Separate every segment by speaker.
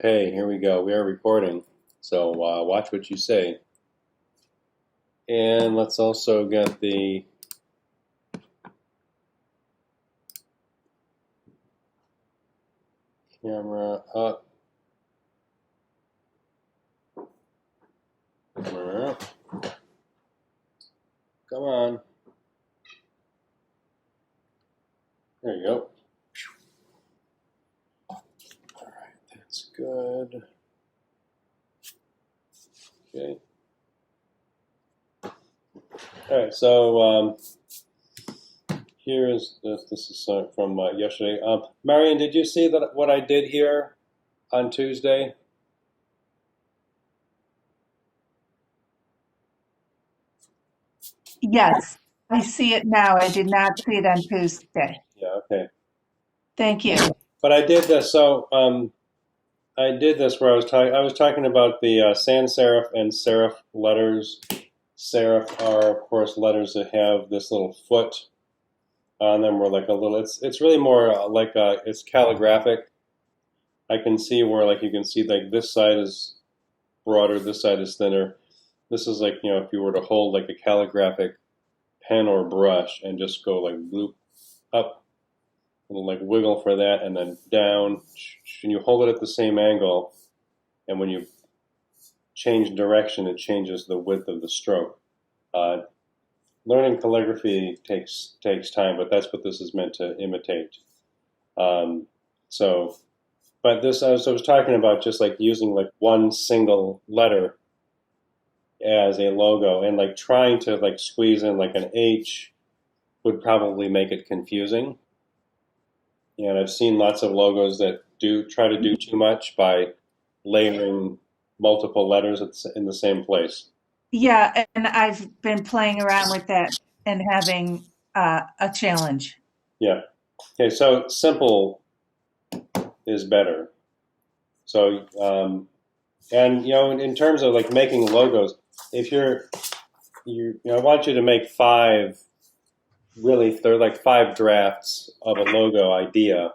Speaker 1: Hey, here we go. We are recording, so watch what you say. And let's also get the camera up. Camera up. Come on. There you go. All right, that's good. Okay. All right, so here is this. This is from yesterday. Marion, did you see that what I did here on Tuesday?
Speaker 2: Yes, I see it now. I did not see it on Tuesday.
Speaker 1: Yeah. Okay.
Speaker 2: Thank you.
Speaker 1: But I did this. So I did this where I was talking. I was talking about the sans serif and serif letters. Serif are, of course, letters that have this little foot on them, or like a little. It's really more like it's calligraphic. I can see where like you can see like this side is broader, this side is thinner. This is like if you were to hold like a calligraphic pen or brush and just go like loop up, it'll like wiggle for that, and then down, and you hold it at the same angle, and when you change direction, it changes the width of the stroke. Uh, Learning calligraphy takes time, but that's what this is meant to imitate. Um, so, but this I was talking about just like using like one single letter as a logo, and like trying to like squeeze in like an H would probably make it confusing. And I've seen lots of logos that do try to do too much by layering multiple letters in the same place.
Speaker 2: Yeah, and I've been playing around with that and having a challenge.
Speaker 1: Yeah. Okay. So simple is better. So and in terms of like making logos, if I want you to make five. Really, they're like five drafts of a logo idea.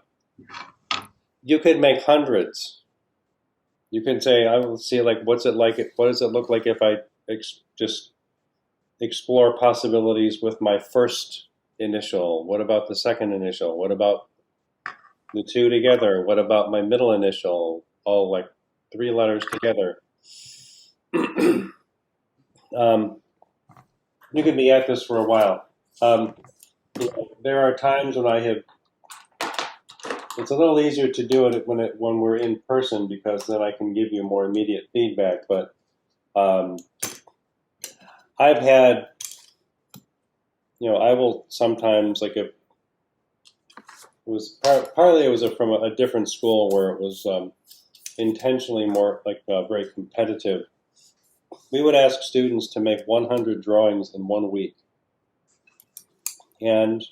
Speaker 1: You could make hundreds. You can say, I will see like what's it like. What does it look like if I just explore possibilities with my first initial? What about the second initial? What about the two together? What about my middle initial? All like three letters together. um, you could be at this for a while. Um, there are times when I have. It's a little easier to do it when we're in person because then I can give you more immediate feedback. But um, I've had, I will sometimes like if it was partly it was from a different school where it was intentionally more like very competitive. We would ask students to make 100 drawings in 1 week, and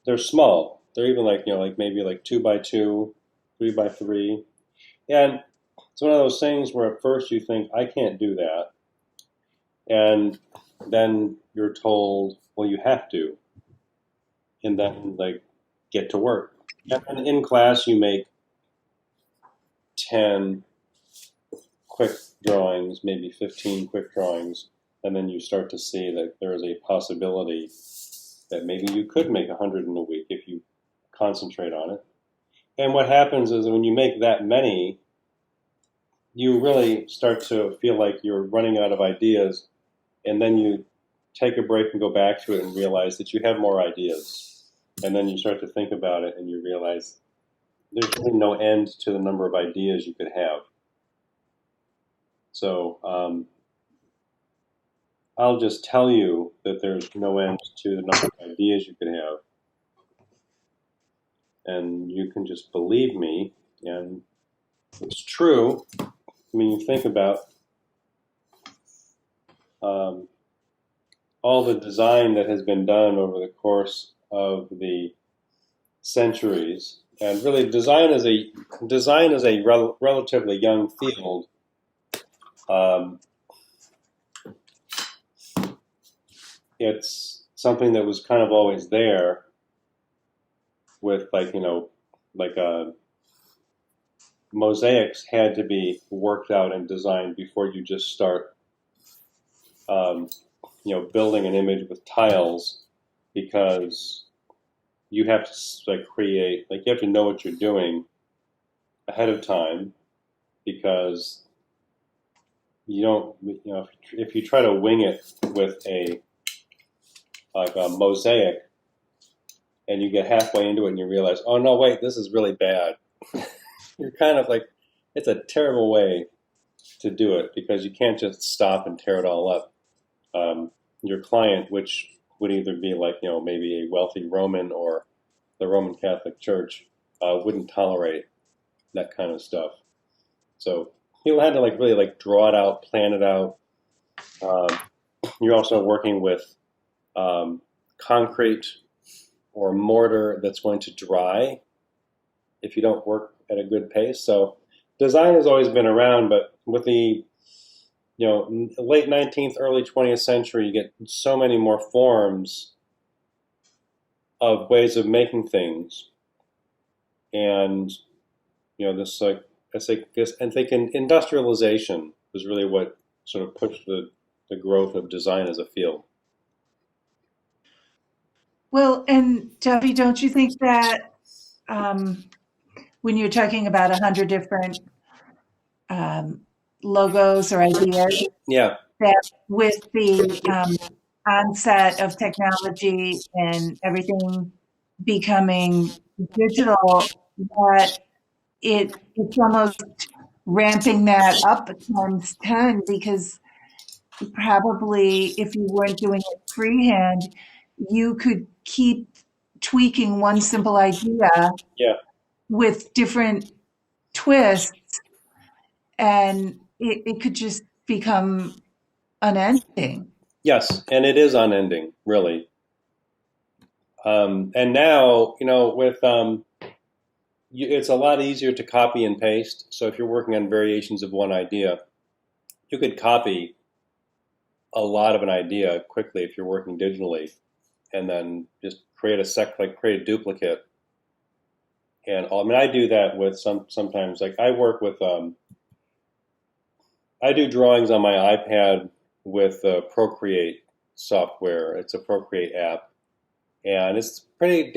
Speaker 1: they're small. They're even like like maybe like 2 by 2, 3 by 3, and it's one of those things where at first you think I can't do that, and then you're told, well, you have to, and then like get to work. And in class, you make 10 quick drawings, maybe 15 quick drawings, and then you start to see that there is a possibility that maybe you could make 100 in a week if you concentrate on it. And what happens is when you make that many, you really start to feel like you're running out of ideas, and then you take a break and go back to it and realize that you have more ideas. And then you start to think about it and you realize there's really no end to the number of ideas you could have. So I'll just tell you that there's no end to the number of ideas you could have. And you can just believe me. And it's true. I mean, you think about um, all the design that has been done over the course of the centuries, and really design is a relatively young field. Um, it's something that was kind of always there with like like mosaics had to be worked out and designed before you just start, um, building an image with tiles, because you have to create, you have to know what you're doing ahead of time, because you don't, if you try to wing it with a mosaic, and you get halfway into it and you realize, oh no, wait, this is really bad. You're kind of like, it's a terrible way to do it, because you can't just stop and tear it all up. Your client, which would either be maybe a wealthy Roman or the Roman Catholic Church, wouldn't tolerate that kind of stuff. So you'll have to really draw it out, plan it out. You're also working with concrete or mortar that's going to dry if you don't work at a good pace. So design has always been around, but with the late 19th, early 20th century, you get so many more forms of ways of making things, and this I think industrialization was really what sort of pushed the growth of design as a field.
Speaker 2: Well, and Duffy, don't you think that when you're talking about 100 different logos or ideas,
Speaker 1: Yeah.
Speaker 2: that with the onset of technology and everything becoming digital, that it's almost ramping that up times 10, because probably if you weren't doing it freehand, you could keep tweaking one simple idea
Speaker 1: Yeah.
Speaker 2: with different twists, and it could just become unending.
Speaker 1: Yes, and it is unending, really. And now, with it's a lot easier to copy and paste. So if you're working on variations of one idea, you could copy a lot of an idea quickly if you're working digitally, and then just create a duplicate. And I do that with sometimes, I work with I do drawings on my iPad with Procreate software. It's a Procreate app, and it's pretty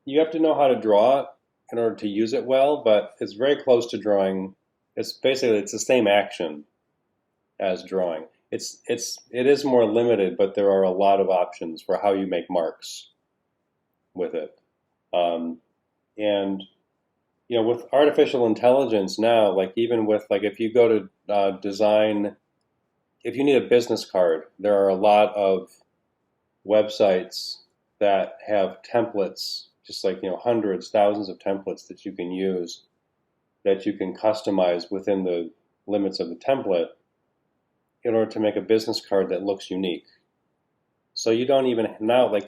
Speaker 1: you have to know how to draw it in order to use it well, but it's very close to drawing. It's the same action as drawing. It is more limited, but there are a lot of options for how you make marks with it. And with artificial intelligence now, even with if you go to design, if you need a business card, there are a lot of websites that have templates, just hundreds, thousands of templates that you can use, that you can customize within the limits of the template in order to make a business card that looks unique. So you don't even now, I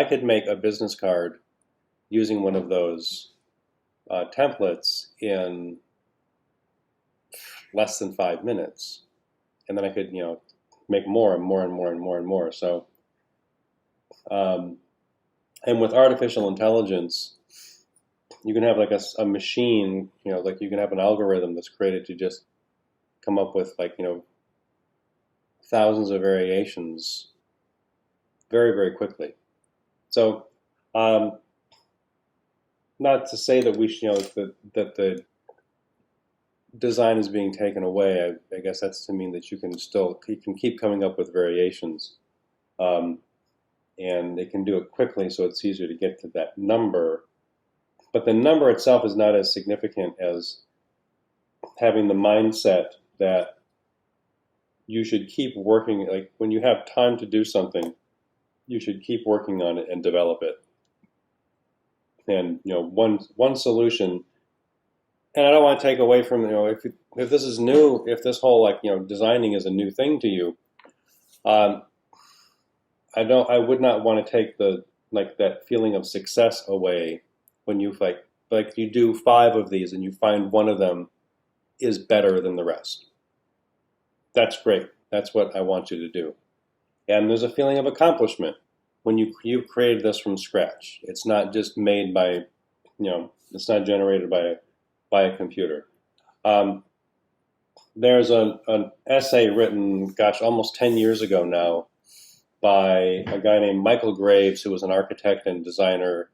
Speaker 1: could make a business card using one of those templates in less than 5 minutes, and then I could make more and more and more and more and more. So and with artificial intelligence, you can have a machine, you can have an algorithm that's created to just come up with thousands of variations very, very quickly. So not to say that we should, that the design is being taken away. I guess that's to mean that you can keep coming up with variations, and they can do it quickly, so it's easier to get to that number. But the number itself is not as significant as having the mindset that you should keep working. When you have time to do something, you should keep working on it and develop it. And one solution. And I don't want to take away from if this is new, if this whole designing is a new thing to you. I would not want to take that feeling of success away when you you do 5 of these and you find one of them is better than the rest. That's great. That's what I want you to do. And there's a feeling of accomplishment when you've created this from scratch. It's not just made by it's not generated by a computer. Um, there's an essay written, gosh, almost 10 years ago now, by a guy named Michael Graves, who was an architect and designer.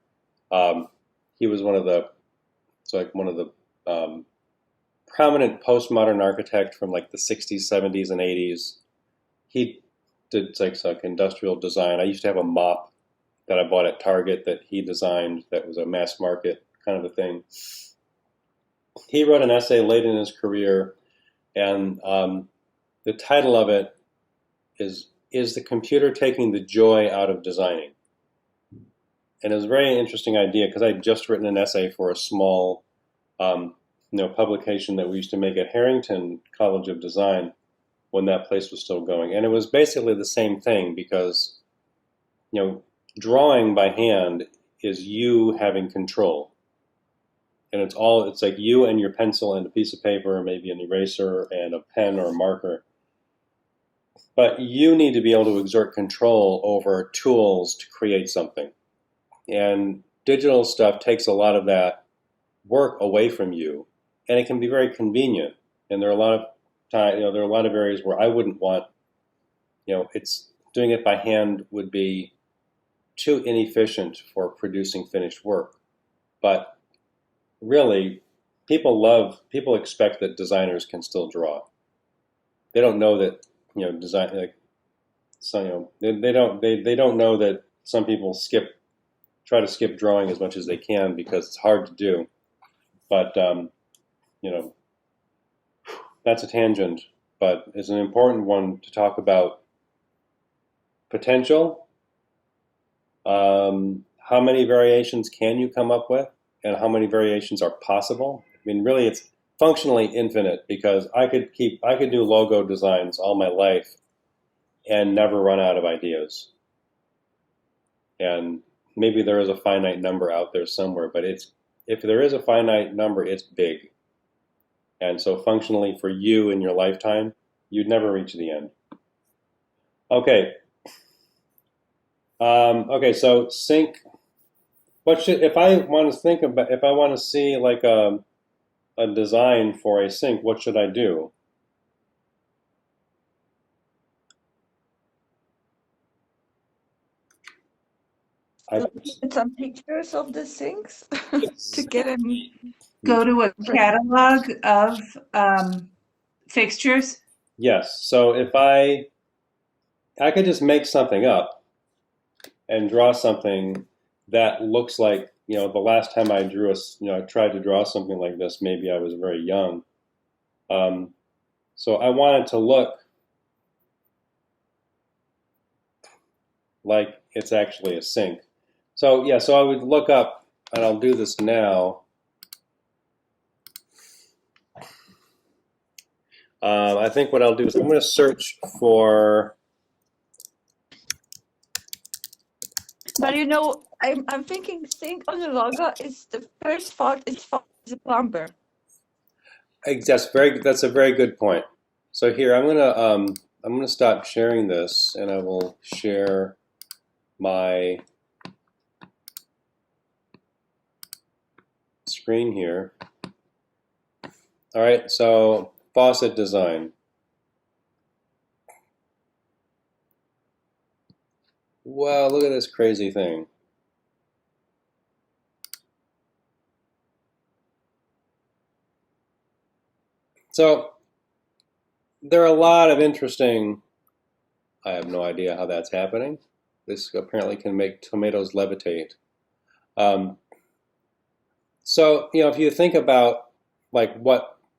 Speaker 1: He was one of the prominent postmodern architect from like the 60s, 70s, and 80s. He did like industrial design. I used to have a mop that I bought at Target that he designed that was a mass market kind of a thing. He wrote an essay late in his career, and the title of it is the computer taking the joy out of designing? And it was a very interesting idea because I'd just written an essay for a small publication that we used to make at Harrington College of Design when that place was still going. And it was basically the same thing because, drawing by hand is you having control. And it's like you and your pencil and a piece of paper, maybe an eraser and a pen or a marker. But you need to be able to exert control over tools to create something. And digital stuff takes a lot of that work away from you, and it can be very convenient. And there are a lot of time, there are a lot of areas where I wouldn't want, it's doing it by hand would be too inefficient for producing finished work. But really, people expect that designers can still draw. They don't know that design they don't know that some people try to skip drawing as much as they can because it's hard to do. But that's a tangent, but it's an important one to talk about potential. How many variations can you come up with, and how many variations are possible? I mean, really, it's functionally infinite because I could do logo designs all my life and never run out of ideas. And maybe there is a finite number out there somewhere, but if there is a finite number, it's big. And so functionally for you in your lifetime, you'd never reach the end. Okay. So sync. If I want to see like a design for a sink, what should I do?
Speaker 3: Look at some pictures of the sinks to get them.
Speaker 2: Go to a catalog of fixtures.
Speaker 1: Yes. So if I could just make something up and draw something that looks like, the last time I drew I tried to draw something like this, maybe I was very young. So I want it to look like it's actually a sink. So yeah, so I would look up, and I'll do this now. I think what I'll do is I'm going to search for.
Speaker 3: But I'm thinking sink on the logo is the first thought is a plumber.
Speaker 1: That's a very good point. So here I'm gonna stop sharing this, and I will share my screen here. All right, so faucet design. Wow, look at this crazy thing. So there are a lot of interesting, I have no idea how that's happening. This apparently can make tomatoes levitate. So, if you think about like I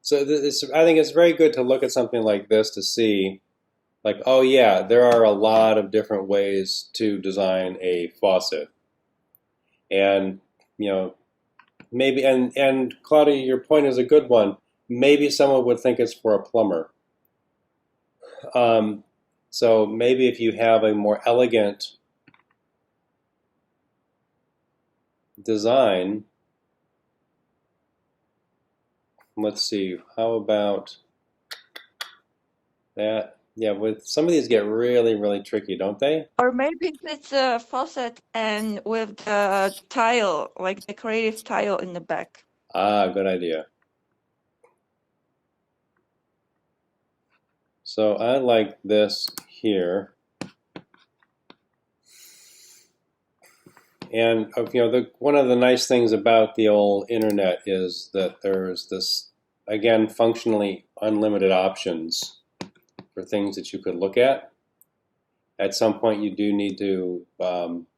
Speaker 1: think it's very good to look at something like this to see like, oh yeah, there are a lot of different ways to design a faucet. And, maybe, and Claudia, your point is a good one. Maybe someone would think it's for a plumber. So maybe if you have a more elegant design, let's see, how about that? Yeah, with some of these get really, really tricky, don't they?
Speaker 3: Or maybe it's a faucet and with the tile, like decorative tile in the back.
Speaker 1: Ah, good idea. So I like this here. And one of the nice things about the old internet is that there's this, again, functionally unlimited options for things that you could look at. At some point, you do need to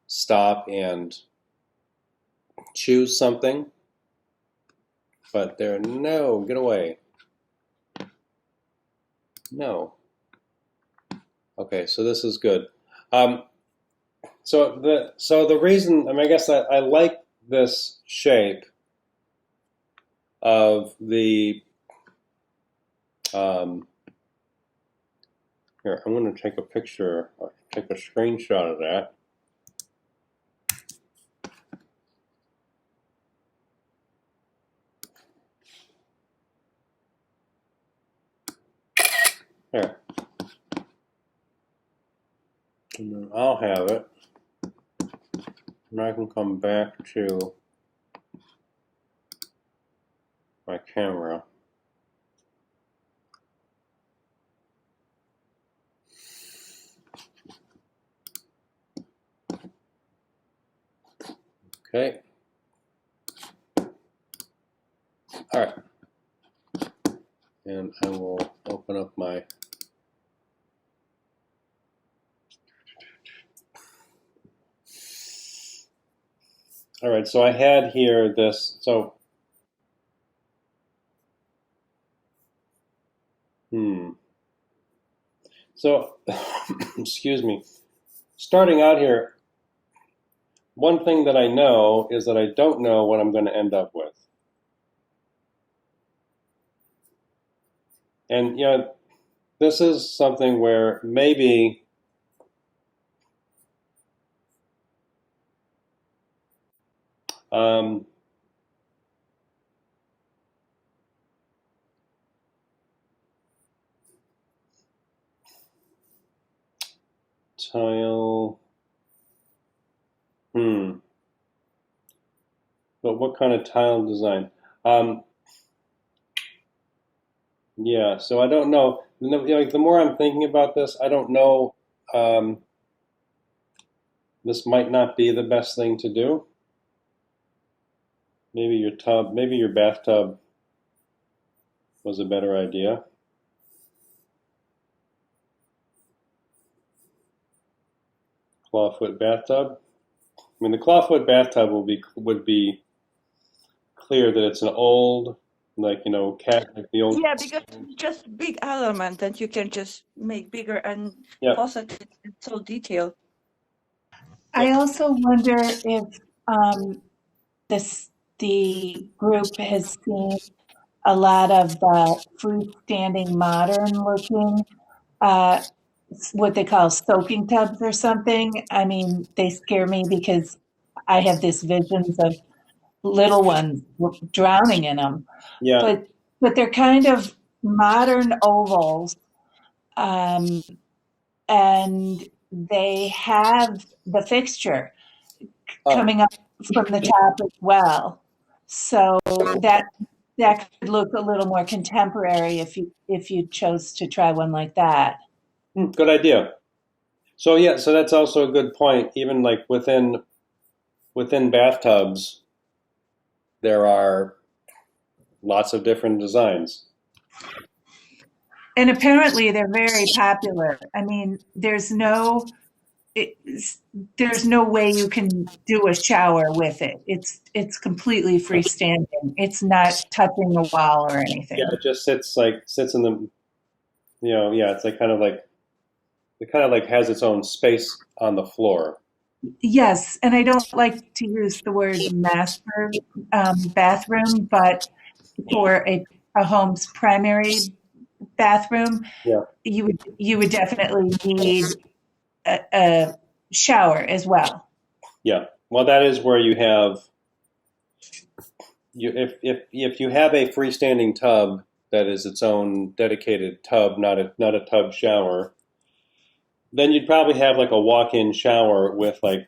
Speaker 1: stop and choose something. But no, get away. No. Okay, so this is good. So the reason, I mean, I guess I like this shape of the. Here, I'm going to take a picture, or take a screenshot of that. Here. And then I'll have it. And I can come back to my camera. Okay. All right. And I will open up my. All right, so I had here this, so, excuse me. Starting out here, one thing that I know is that I don't know what I'm going to end up with. And, this is something where maybe tile, but what kind of tile design? Yeah, so I don't know. Like the more I'm thinking about this, I don't know. This might not be the best thing to do. Maybe your bathtub was a better idea. Clawfoot bathtub. I mean, the clawfoot bathtub would be clear that it's an old, like the old.
Speaker 3: Yeah, because it's just big element that you can just make bigger, and
Speaker 1: Yeah.
Speaker 3: faucet is so detailed.
Speaker 2: I also wonder if the group has seen a lot of freestanding, modern-looking, what they call soaking tubs or something. I mean, they scare me because I have this visions of little ones drowning in them.
Speaker 1: Yeah.
Speaker 2: But they're kind of modern ovals, and they have the fixture coming up from the top as well. So that could look a little more contemporary if you chose to try one like that.
Speaker 1: Good idea. So yeah, so that's also a good point. Even like within bathtubs, there are lots of different designs.
Speaker 2: And apparently they're very popular. I mean, there's no way you can do a shower with it. It's completely freestanding. It's not touching a wall or anything.
Speaker 1: Yeah, it just sits in the, it's like it kind of like has its own space on the floor.
Speaker 2: Yes, and I don't like to use the word master bathroom, but for a home's primary bathroom,
Speaker 1: Yeah.
Speaker 2: you would definitely need a shower as well.
Speaker 1: Yeah. Well, that is where you have if you have a freestanding tub that is its own dedicated tub, not a tub shower, then you'd probably have like a walk-in shower with like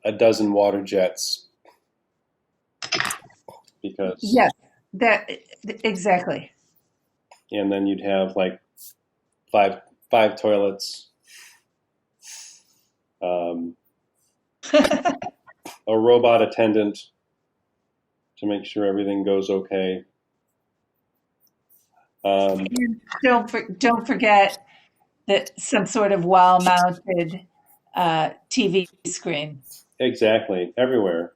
Speaker 1: a dozen water jets because
Speaker 2: Yes, that exactly.
Speaker 1: and then you'd have like five toilets, um, a robot attendant to make sure everything goes okay.
Speaker 2: And don't forget that some sort of wall-mounted TV screen.
Speaker 1: Exactly, everywhere.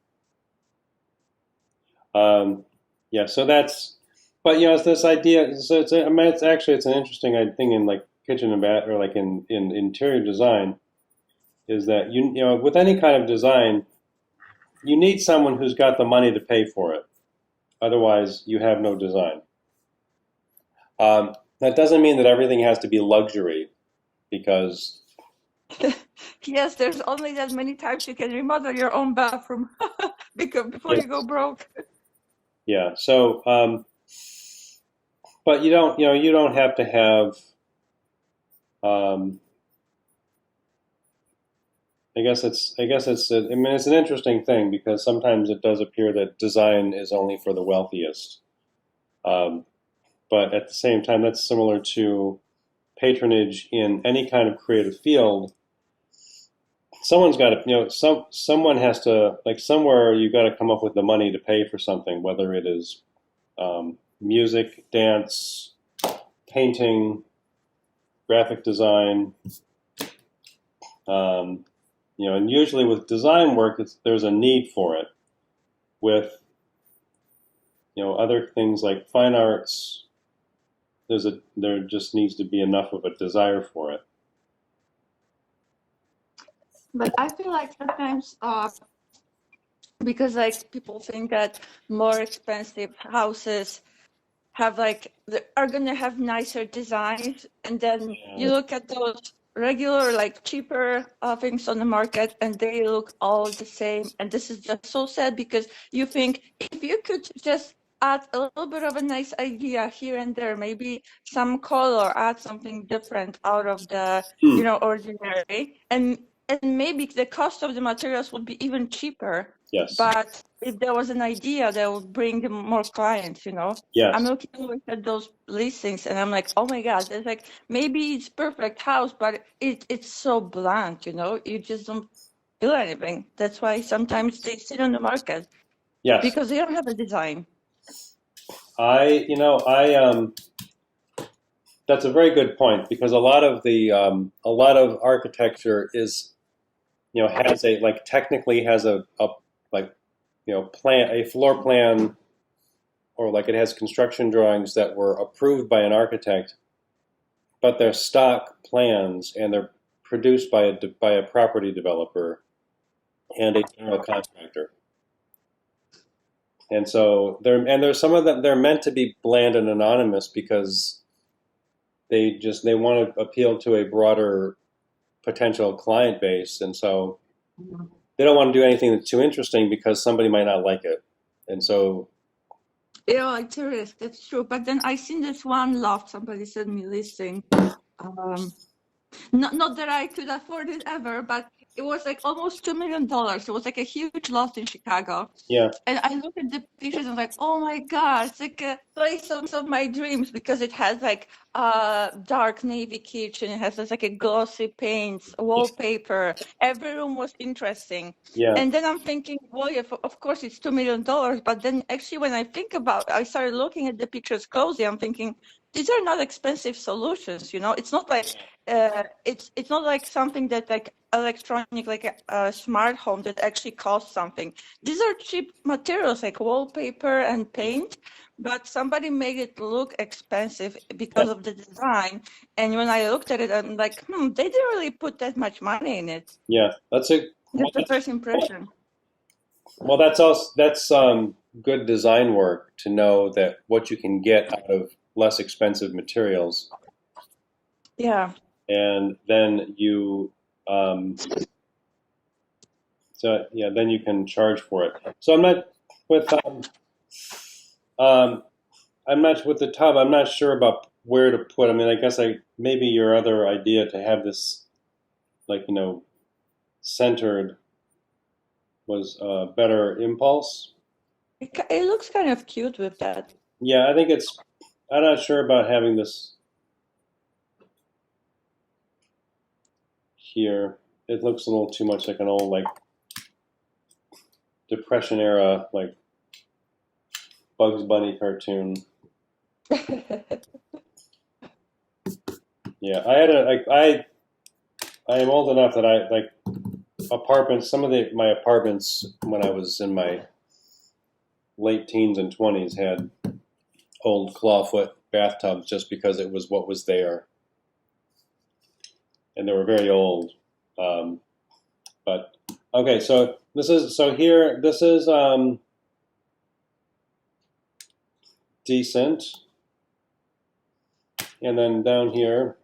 Speaker 1: Yeah, so that's, but it's this idea. So I mean, it's an interesting thing in like kitchen and bath or like in interior design is that with any kind of design, you need someone who's got the money to pay for it. Otherwise, you have no design. That doesn't mean that everything has to be luxury, because
Speaker 3: Yes, there's only that many times you can remodel your own bathroom because before you go broke.
Speaker 1: yeah. So, but you don't have to have. I guess it's. I mean, it's an interesting thing because sometimes it does appear that design is only for the wealthiest. But at the same time, that's similar to patronage in any kind of creative field. Someone's got to, someone has to, like somewhere you got to come up with the money to pay for something, whether it is music, dance, painting, graphic design. And usually with design work, there's a need for it. With other things like fine arts, there just needs to be enough of a desire for it.
Speaker 3: But I feel like sometimes because like people think that more expensive houses have are gonna have nicer designs, and then you look at those regular like cheaper things on the market and they look all the same, and this is just so sad because you think if you could just add a little bit of a nice idea here and there, maybe some color, add something different out of the ordinary, and maybe the cost of the materials would be even cheaper.
Speaker 1: Yes.
Speaker 3: But if there was an idea that would bring more clients,
Speaker 1: Yes.
Speaker 3: I'm looking at those listings and I'm like, oh my God, it's like maybe it's perfect house, but it's so bland, you just don't feel anything. That's why sometimes they sit on the market.
Speaker 1: Yes.
Speaker 3: Because they don't have a design.
Speaker 1: That's a very good point because a lot of architecture is, has technically has a plan, a floor plan, or like it has construction drawings that were approved by an architect, but they're stock plans and they're produced by a property developer and a general contractor. And so there's some of them, they're meant to be bland and anonymous because they want to appeal to a broader potential client base, and so they don't want to do anything that's too interesting because somebody might not like it. And so
Speaker 3: it's a risk, that's true. But then I seen this one loft somebody sent me listing. Not that I could afford it ever, but it was like almost $2 million. It was like a huge loft in Chicago.
Speaker 1: Yeah.
Speaker 3: And I look at the pictures and I'm like, oh my God, it's like a place of my dreams because it has like a dark navy kitchen. It has like a glossy paints, wallpaper. Every room was interesting.
Speaker 1: Yeah.
Speaker 3: And then I'm thinking, well, yeah, of course it's $2 million. But then actually when I started looking at the pictures closely, I'm thinking, these are not expensive solutions, It's not like it's not like something that like electronic, like a smart home that actually costs something. These are cheap materials like wallpaper and paint, but somebody made it look expensive because of the design. And when I looked at it, I'm like, they didn't really put that much money in it.
Speaker 1: Yeah, that's
Speaker 3: the first impression.
Speaker 1: Well, that's good design work to know that what you can get out of less expensive materials.
Speaker 3: Yeah.
Speaker 1: And then you then you can charge for it. So I'm not with I'm not with the tub. I'm not sure about where to put. I mean, I guess maybe your other idea to have this like centered was a better impulse.
Speaker 3: It looks kind of cute with that.
Speaker 1: Yeah, I think it's. I'm not sure about having this here. It looks a little too much like an old like Depression era like Bugs Bunny cartoon. Yeah, I had a like I am old enough that I like apartments. Some of my apartments when I was in my late teens and 20s had old clawfoot bathtubs just because it was what was there, and they were very old. But okay, so this is here. This is decent, and then down here.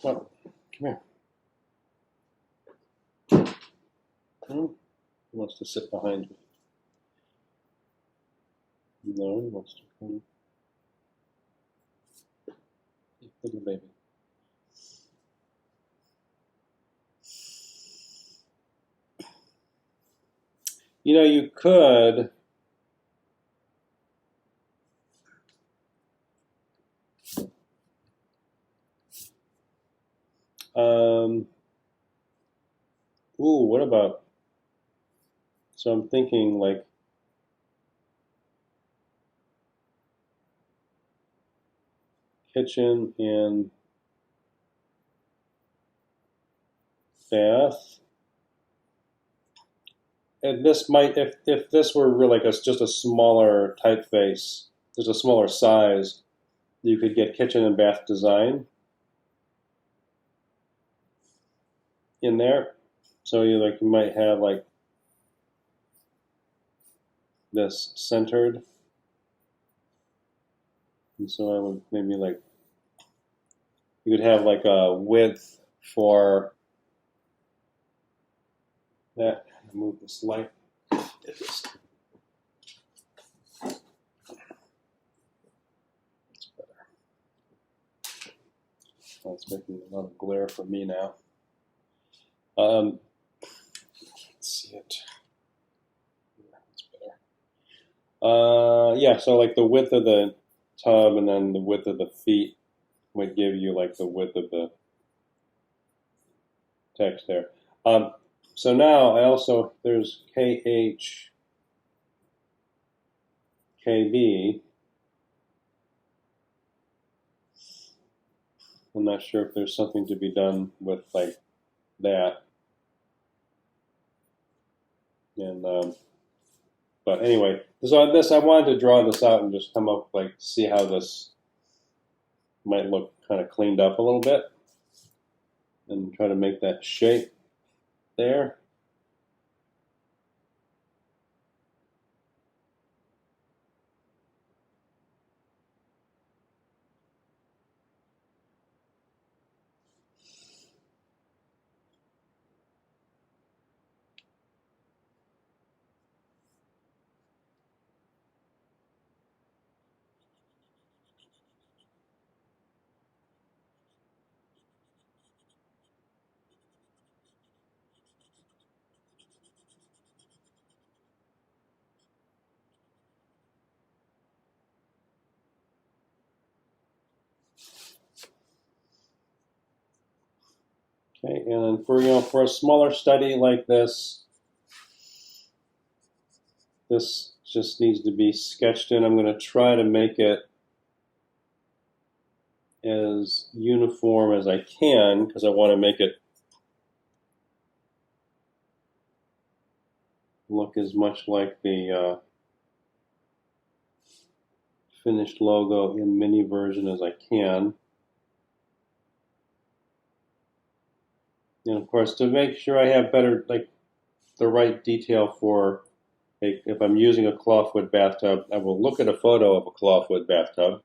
Speaker 1: Come here. He wants to sit behind me. No, he wants to come. Little baby. You could. What about? So I'm thinking like kitchen and bath. And this might, if this were really like just a smaller typeface, just a smaller size, you could get kitchen and bath design in there. So you might have like this centered. And so I would maybe you could have like a width for that. Move this light. It's better. Oh, it's making a lot of glare for me now. Can't see it. It's better. Yeah, so like the width of the tub and then the width of the feet would give you like the width of the text there. So now there's KH, KB. I'm not sure if there's something to be done with like that. And but anyway, so I wanted to draw this out and just come up see how this might look kind of cleaned up a little bit, and try to make that shape there. Okay, and for a smaller study like this just needs to be sketched in. I'm going to try to make it as uniform as I can because I want to make it look as much like the finished logo in mini version as I can. And of course, to make sure I have better, the right detail for, if I'm using a clawfoot bathtub, I will look at a photo of a clawfoot bathtub.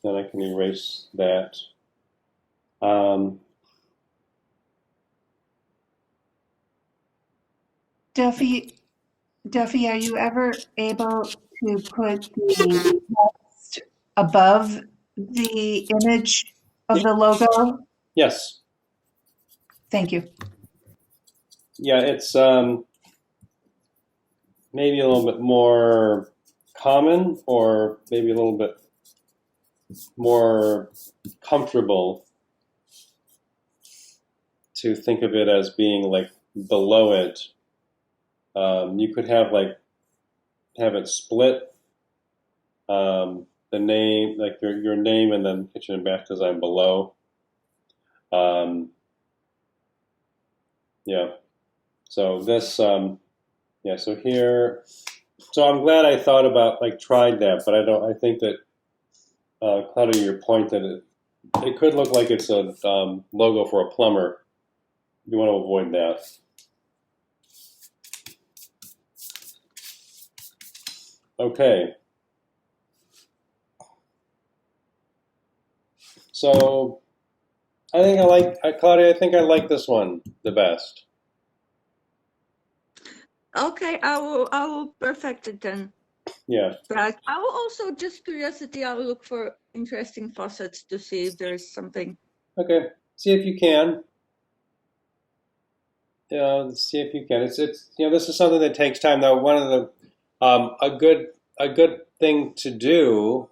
Speaker 1: then I can erase that. Um,
Speaker 2: Duffy, are you ever able to put the text above the image of the logo?
Speaker 1: yes,
Speaker 2: Thank you.
Speaker 1: yeah, it's maybe a little bit more common, or maybe a little bit more comfortable to think of it as being like below it. You could have it split, the name, like your name, and then kitchen and bath design below. Yeah. So this, yeah. So here, so I'm glad I thought about tried that, but I don't. I think that Claudia, your point that it could look like it's a logo for a plumber. You want to avoid that. Okay. So Claudia, I think I like this one the best.
Speaker 3: Okay, I will perfect it then.
Speaker 1: Yeah.
Speaker 3: But I will also, just curiosity, I will look for interesting faucets to see if there is something.
Speaker 1: Okay. See if you can. See if you can. It's this is something that takes time. Now, one of the a good thing to do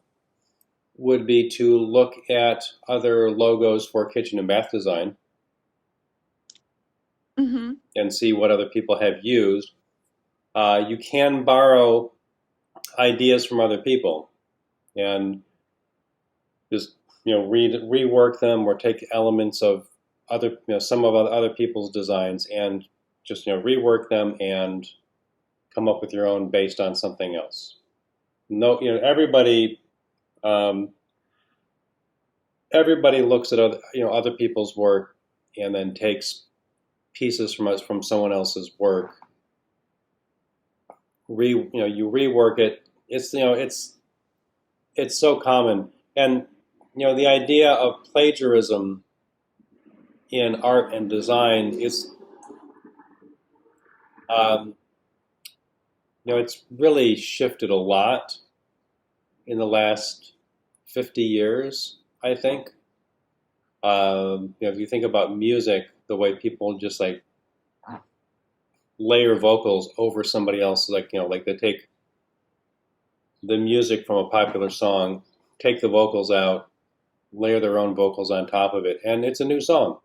Speaker 1: would be to look at other logos for kitchen and bath design
Speaker 3: Mm-hmm.
Speaker 1: and see what other people have used. You can borrow ideas from other people and just rework them, or take elements of other some of other people's designs and just rework them and come up with your own based on something else. No, everybody looks at other people's work and then takes pieces from someone else's work. You rework it. It's so common, and the idea of plagiarism in art and design is it's really shifted a lot in the last 50 years, I think. If you think about music, the way people just layer vocals over somebody else, like they take the music from a popular song, take the vocals out, layer their own vocals on top of it, and it's a new song.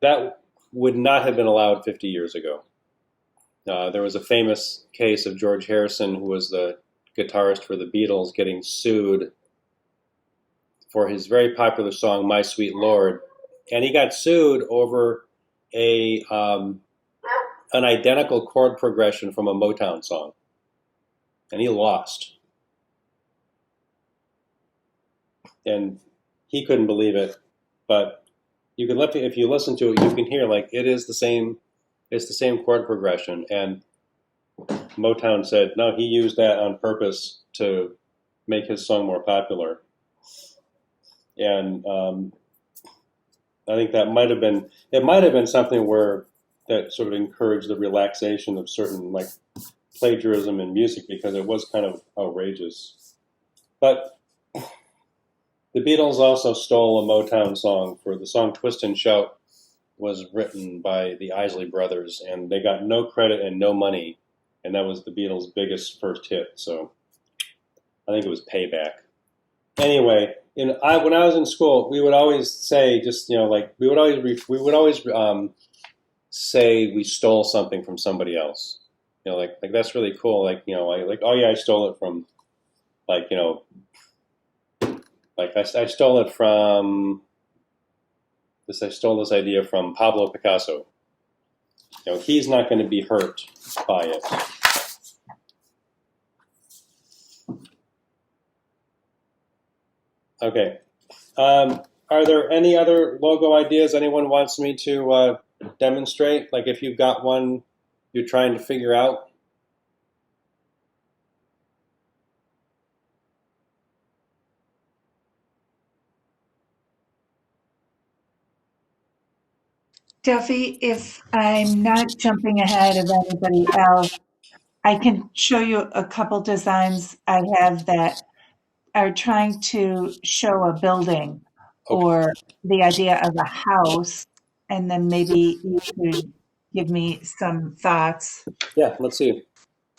Speaker 1: That would not have been allowed 50 years ago. There was a famous case of George Harrison, who was the guitarist for the Beatles, getting sued for his very popular song "My Sweet Lord," and he got sued over an identical chord progression from a Motown song, and he lost. And he couldn't believe it, but if you listen to it, you can hear it is the same. It's the same chord progression, and Motown said no, he used that on purpose to make his song more popular. And I think that might have been something where that sort of encouraged the relaxation of certain plagiarism in music, because it was kind of outrageous. But the Beatles also stole a Motown song. For the song "Twist and Shout" was written by the Isley Brothers, and they got no credit and no money, and that was the Beatles' biggest first hit. So I think it was payback. Anyway, when I was in school, we would always say we would always say we stole something from somebody else. That's really cool. Oh yeah, I stole it from I stole it from this. I stole this idea from Pablo Picasso. He's not going to be hurt by it. Okay. Are there any other logo ideas anyone wants me to demonstrate? If you've got one you're trying to figure out.
Speaker 2: Duffy, if I'm not jumping ahead of anybody else, I can show you a couple designs I have that are trying to show a building
Speaker 1: Okay.
Speaker 2: or the idea of a house, and then maybe you could give me some thoughts.
Speaker 1: Yeah, let's see.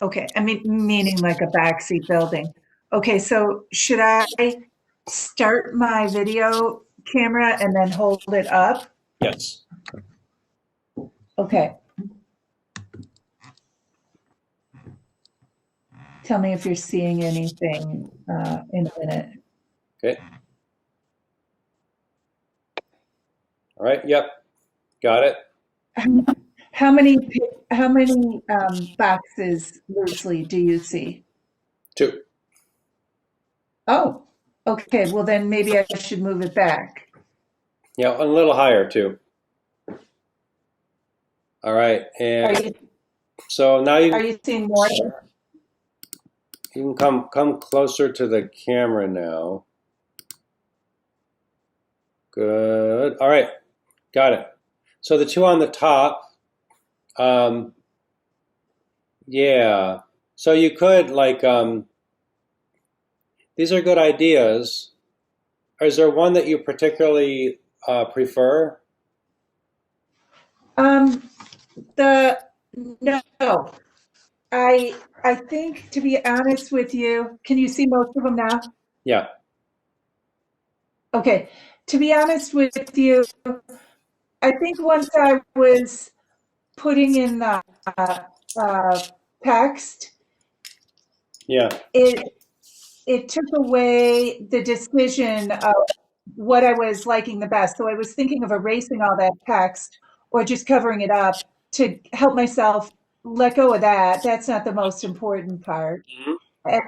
Speaker 2: Okay, I mean, meaning like a backseat building. Okay, so should I start my video camera and then hold it up?
Speaker 1: Yes.
Speaker 2: Okay. Tell me if you're seeing anything in a minute.
Speaker 1: Okay. All right. Yep. Got it.
Speaker 2: How many boxes loosely do you see?
Speaker 1: 2.
Speaker 2: Oh, okay. Well, then maybe I should move it back.
Speaker 1: Yeah, a little higher too. All right.
Speaker 2: Are
Speaker 1: And
Speaker 2: you
Speaker 1: so now you
Speaker 2: are you seeing more?
Speaker 1: can come closer to the camera now. Good. All right. Got it. So the 2 on the top, yeah. So you could like, these are good ideas. Is there one that you particularly prefer?
Speaker 2: The no. I think, to be honest with you, can you see most of them now?
Speaker 1: Yeah.
Speaker 2: Okay. To be honest with you, I think once I was putting in the text,
Speaker 1: Yeah.
Speaker 2: it took away the decision of what I was liking the best. So I was thinking of erasing all that text or just covering it up to help myself let go of that. That's not the most important part,
Speaker 1: Mhm.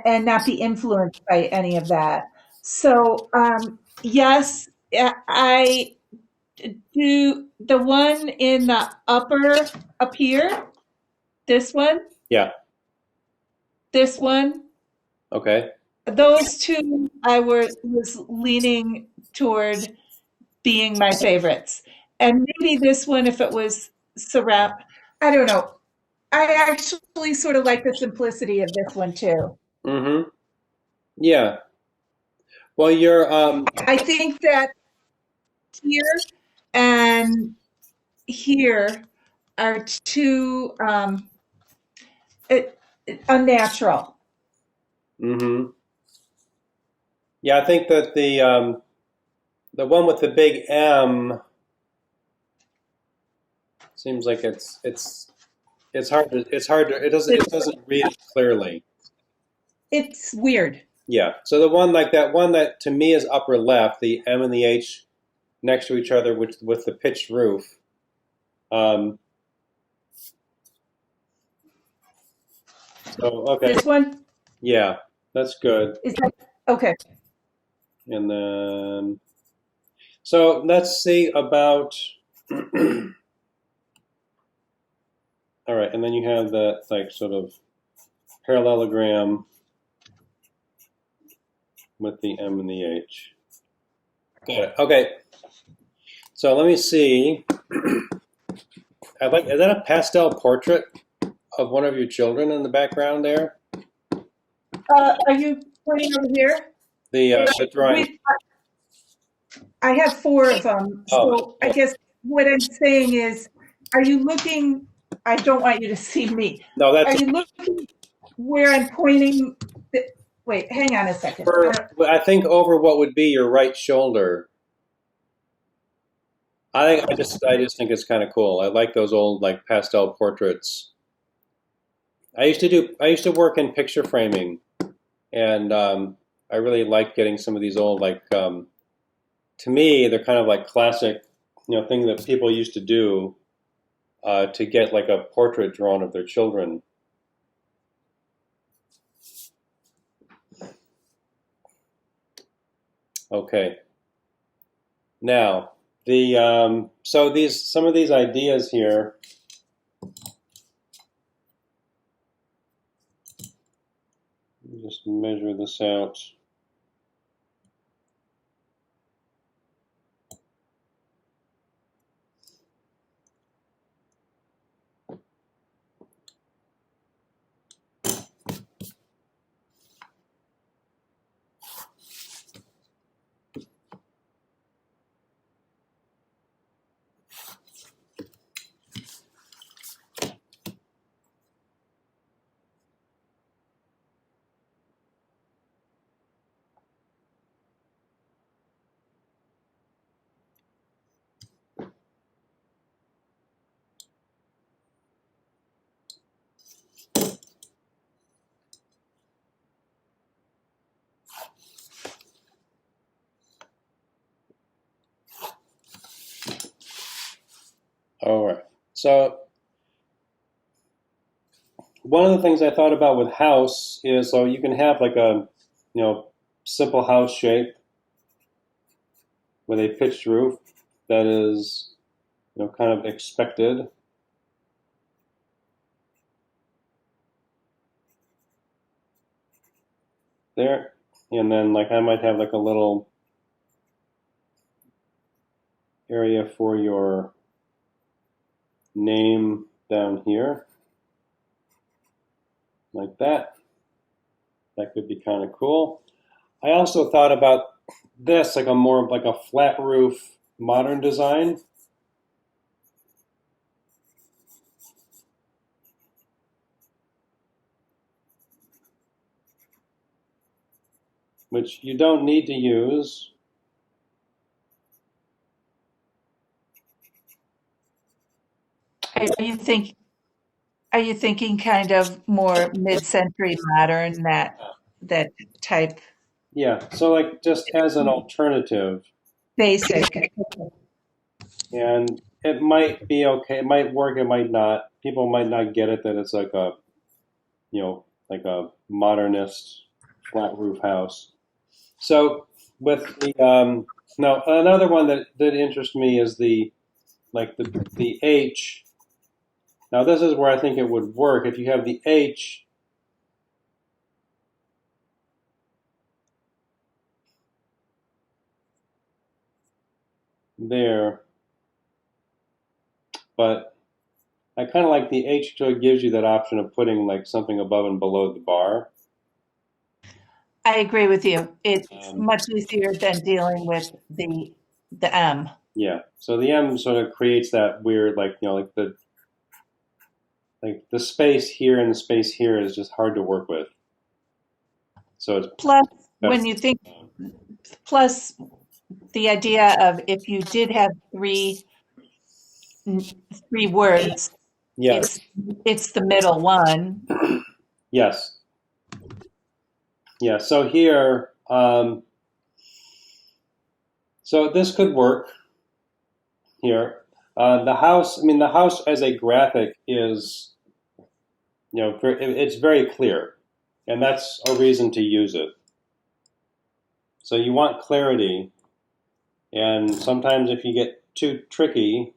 Speaker 2: and not be influenced by any of that. So, yes, I do the one in the upper up here, this one,
Speaker 1: Yeah.
Speaker 2: this one,
Speaker 1: Okay.
Speaker 2: those two I was leaning toward being my favorites. And maybe this one, if it was Serap, I don't know. I actually sort of like the simplicity of this one too.
Speaker 1: Mm-hmm. Yeah. Well, you're
Speaker 2: I think that here and here are too unnatural.
Speaker 1: mm-hmm. Yeah, I think that the one with the big M seems like it's hard to it doesn't read it clearly.
Speaker 2: It's weird.
Speaker 1: Yeah. So the one like that one that to me is upper left, the M and the H next to each other with the pitched roof. Um, so okay.
Speaker 2: This one
Speaker 1: Yeah, that's good.
Speaker 2: is that okay.
Speaker 1: And then so let's see about all right, and then you have that like sort of parallelogram with the M and the H. Got it. Okay. So let me see. I like. Is that a pastel portrait of one of your children in the background there?
Speaker 2: Are you pointing over here?
Speaker 1: The drawing.
Speaker 2: I have 4 of them.
Speaker 1: Oh,
Speaker 2: So I guess what I'm saying is, are you looking? I don't want you to see me.
Speaker 1: no,
Speaker 2: Are
Speaker 1: that's
Speaker 2: you looking where I'm pointing? Wait, hang on a second.
Speaker 1: I think over what would be your right shoulder. I just think it's kind of cool. I like those old like pastel portraits. I used to work in picture framing, and I really like getting some of these old like to me they're kind of like classic, thing that people used to do to get like a portrait drawn of their children. Okay. Now the so some of these ideas here. Let me just measure this out. All right. So one of the things I thought about with house is so you can have like a, simple house shape with a pitched roof that is, kind of expected. There. And then like I might have like a little area for your name down here. Like that. That could be kind of cool. I also thought about this like a more like a flat roof modern design. Which you don't need to use.
Speaker 2: Are you think are you thinking kind of more mid-century modern, that type
Speaker 1: Yeah, so like just as an alternative,
Speaker 2: basic?
Speaker 1: and it might be okay, it might work, it might not. People might not get it that it's like a, like a modernist flat roof house. So with the now another one that interests me is the H. Now this is where I think it would work if you have the H there, but I kind of like the H so it gives you that option of putting like something above and below the bar.
Speaker 2: I agree with you. It's
Speaker 1: Um,
Speaker 2: much easier than dealing with the M.
Speaker 1: yeah, so the M sort of creates that weird like the space here and the space here is just hard to work with. So it's
Speaker 2: Plus,
Speaker 1: better.
Speaker 2: when you think, plus the idea of if you did have three words,
Speaker 1: Yes,
Speaker 2: it's the middle one.
Speaker 1: yes, yeah. So here, so this could work here. The house, I mean, the house as a graphic is, it's very clear, and that's a reason to use it. So you want clarity, and sometimes if you get too tricky,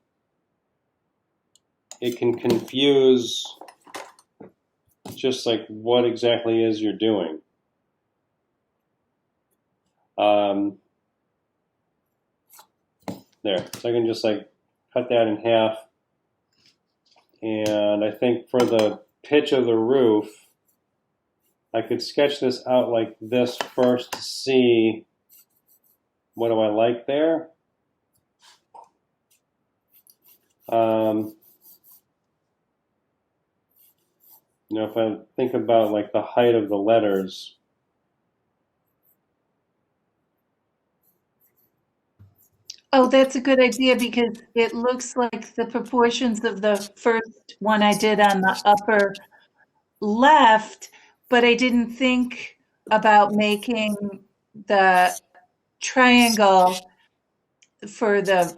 Speaker 1: it can confuse just like what exactly is you're doing. There, so I can just like cut that in half, and I think for the pitch of the roof, I could sketch this out like this first to see what do I like there. If I think about like the height of the letters,
Speaker 2: Oh, that's a good idea because it looks like the proportions of the first one I did on the upper left, but I didn't think about making the triangle for I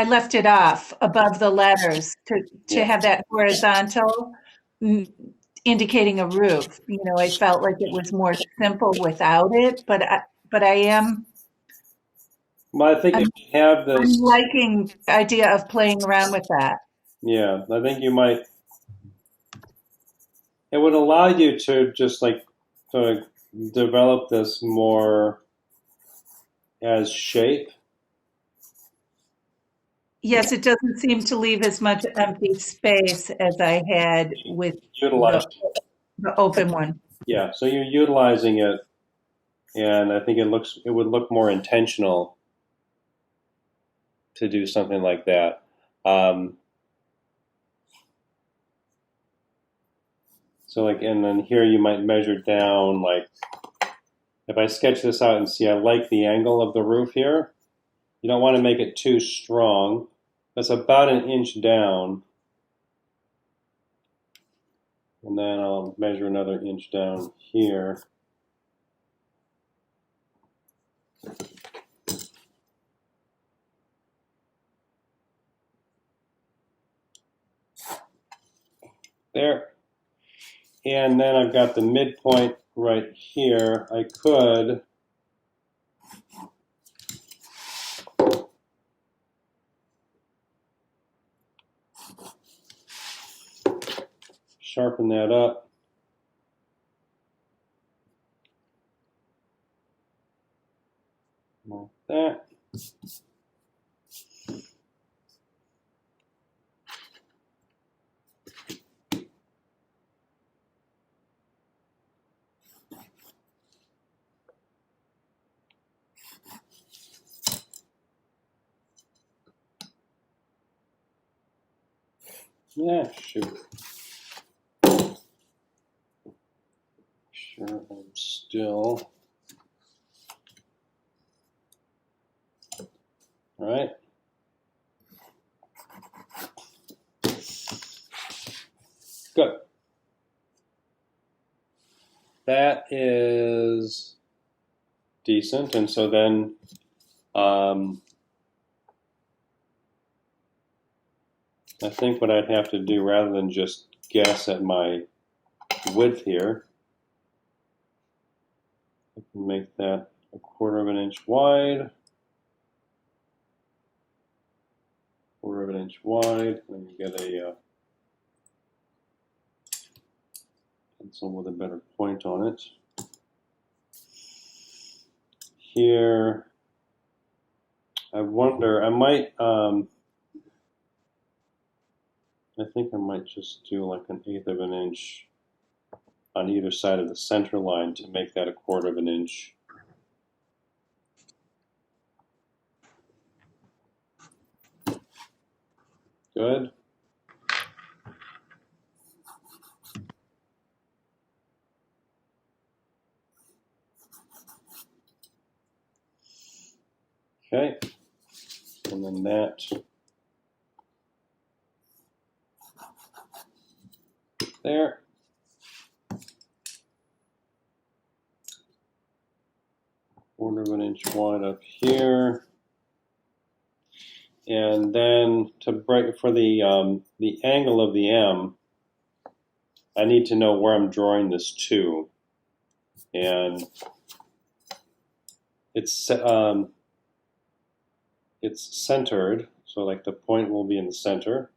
Speaker 2: left it off above the letters to
Speaker 1: yeah.
Speaker 2: have that horizontal indicating a roof. I felt like it was more simple without it, but
Speaker 1: Well, I think if
Speaker 2: I'm
Speaker 1: you have
Speaker 2: I'm
Speaker 1: this,
Speaker 2: liking the idea of playing around with that.
Speaker 1: yeah, I think you might. It would allow you to just like sort of develop this more as shape.
Speaker 2: Yes, it doesn't seem to leave as much empty space as I had with
Speaker 1: Utilize,
Speaker 2: the open one.
Speaker 1: yeah. So you're utilizing it, and I think it would look more intentional to do something like that. So like, and then here you might measure down, like, if I sketch this out and see, I like the angle of the roof here. You don't want to make it too strong. That's about an inch down. And then I'll measure another inch down here. there. And then I've got the midpoint right here. I could sharpen that up. Like that. Yeah, shoot. Sure, I'm still. All right. Good. That is decent. And so then I think what I'd have to do, rather than just guess at my width here, I can make that 1/4 inch wide. 1/4 inch wide, and you get a pencil with a better point on it. Here, I wonder, I think I might just do like 1/8 inch on either side of the center line to make that 1/4 inch. Good. Okay. And then that there. Quarter of an inch wide up here. And then to break for the angle of the M, I need to know where I'm drawing this to. And it's centered, so like the point will be in the center.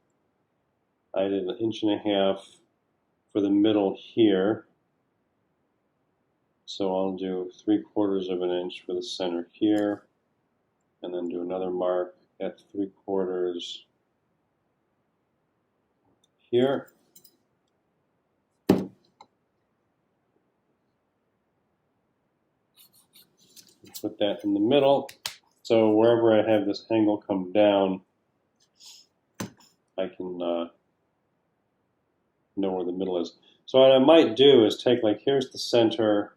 Speaker 1: I did 1.5 inches for the middle here. So I'll do 3/4 inch for the center here, and then do another mark at 3/4 here. Put that in the middle. So wherever I have this angle come down, I can know where the middle is. So what I might do is take, like, here's the center.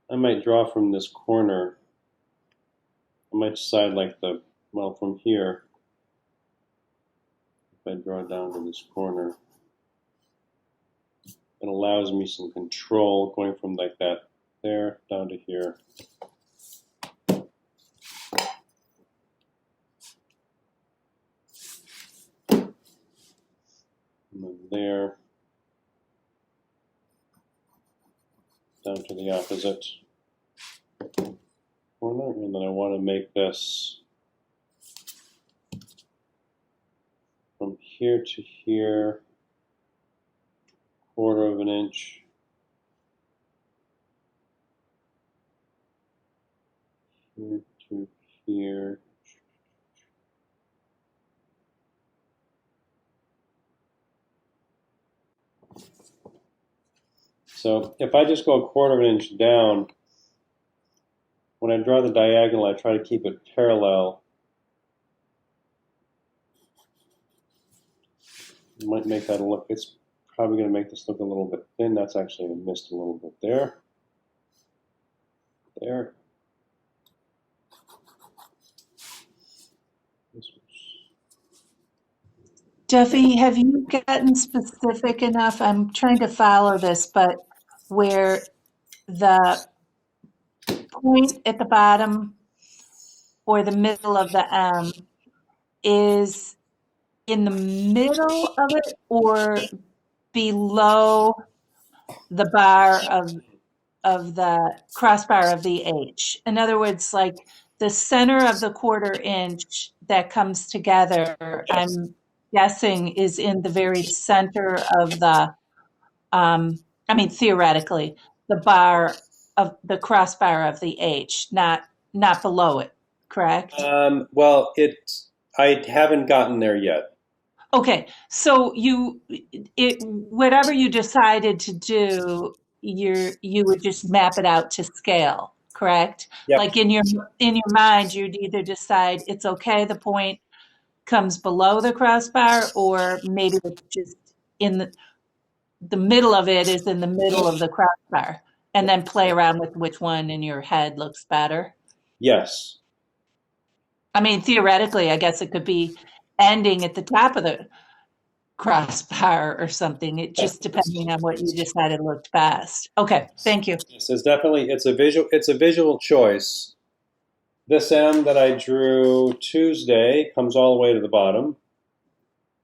Speaker 1: I might draw from this corner. I might decide like from here, if I draw down to this corner, it allows me some control going from like that there down to here. And then there, down to the opposite corner, and then I want to make this from here to here, 1/4 inch. Here to here. So if I just go 1/4 inch down, when I draw the diagonal, I try to keep it parallel. You might make that look, it's probably going to make this look a little bit thin. That's actually missed a little bit there. There.
Speaker 2: Duffy, have you gotten specific enough? I'm trying to follow this, but where the point at the bottom or the middle of the M is in the middle of it or below the bar of the crossbar of the H? In other words, like the center of the 1/4 inch that comes together,
Speaker 1: Yes.
Speaker 2: I'm guessing is in the very center of the, I mean, theoretically, the bar of the crossbar of the H, not below it, correct?
Speaker 1: Well, I haven't gotten there yet.
Speaker 2: Okay, so whatever you decided to do, you would just map it out to scale, correct?
Speaker 1: Yep.
Speaker 2: Like in your mind, you'd either decide it's okay, the point comes below the crossbar, or maybe it's just in the middle of it is in the middle of the crossbar, and then play around with which one in your head looks better.
Speaker 1: Yes.
Speaker 2: I mean, theoretically, I guess it could be ending at the top of the crossbar or something. It just depending on what you decided looked best. Okay, thank you.
Speaker 1: Yes, it's a visual choice. This M that I drew Tuesday comes all the way to the bottom,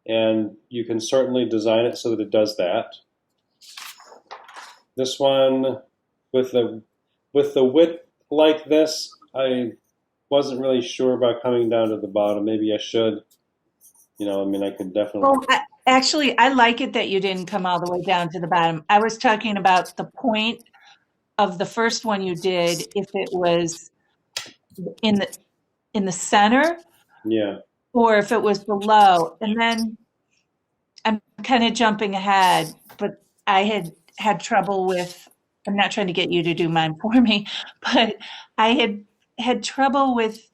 Speaker 1: and you can certainly design it so that it does that. This one with the width like this, I wasn't really sure about coming down to the bottom. Maybe I should. I mean, I could definitely.
Speaker 2: Well, actually, I like it that you didn't come all the way down to the bottom. I was talking about the point of the first one you did, if it was in the center
Speaker 1: Yeah.
Speaker 2: or if it was below. And then I'm kind of jumping ahead, but I had trouble with, I'm not trying to get you to do mine for me, but I had trouble with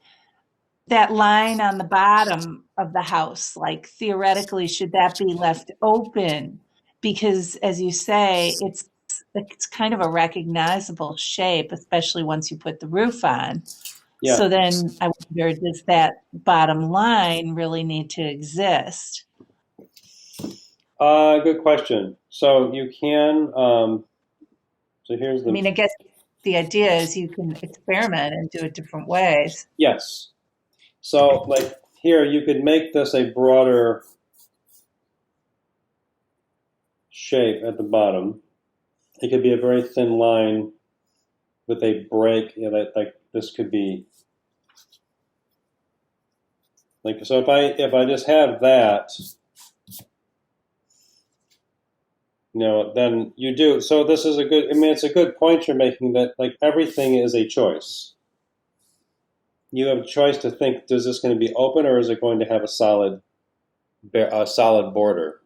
Speaker 2: that line on the bottom of the house. Like theoretically, should that be left open? Because as you say, it's kind of a recognizable shape, especially once you put the roof on.
Speaker 1: Yeah.
Speaker 2: So then I wonder, does that bottom line really need to exist?
Speaker 1: Good question. So you can. So here's
Speaker 2: I mean,
Speaker 1: the.
Speaker 2: I guess the idea is you can experiment and do it different ways.
Speaker 1: Yes. So like here, you could make this a broader shape at the bottom. It could be a very thin line with a break. Like this could be like so. If I just have that, then you do. So this is a good. I mean, it's a good point you're making that like everything is a choice. You have a choice to think: is this going to be open or is it going to have a solid border?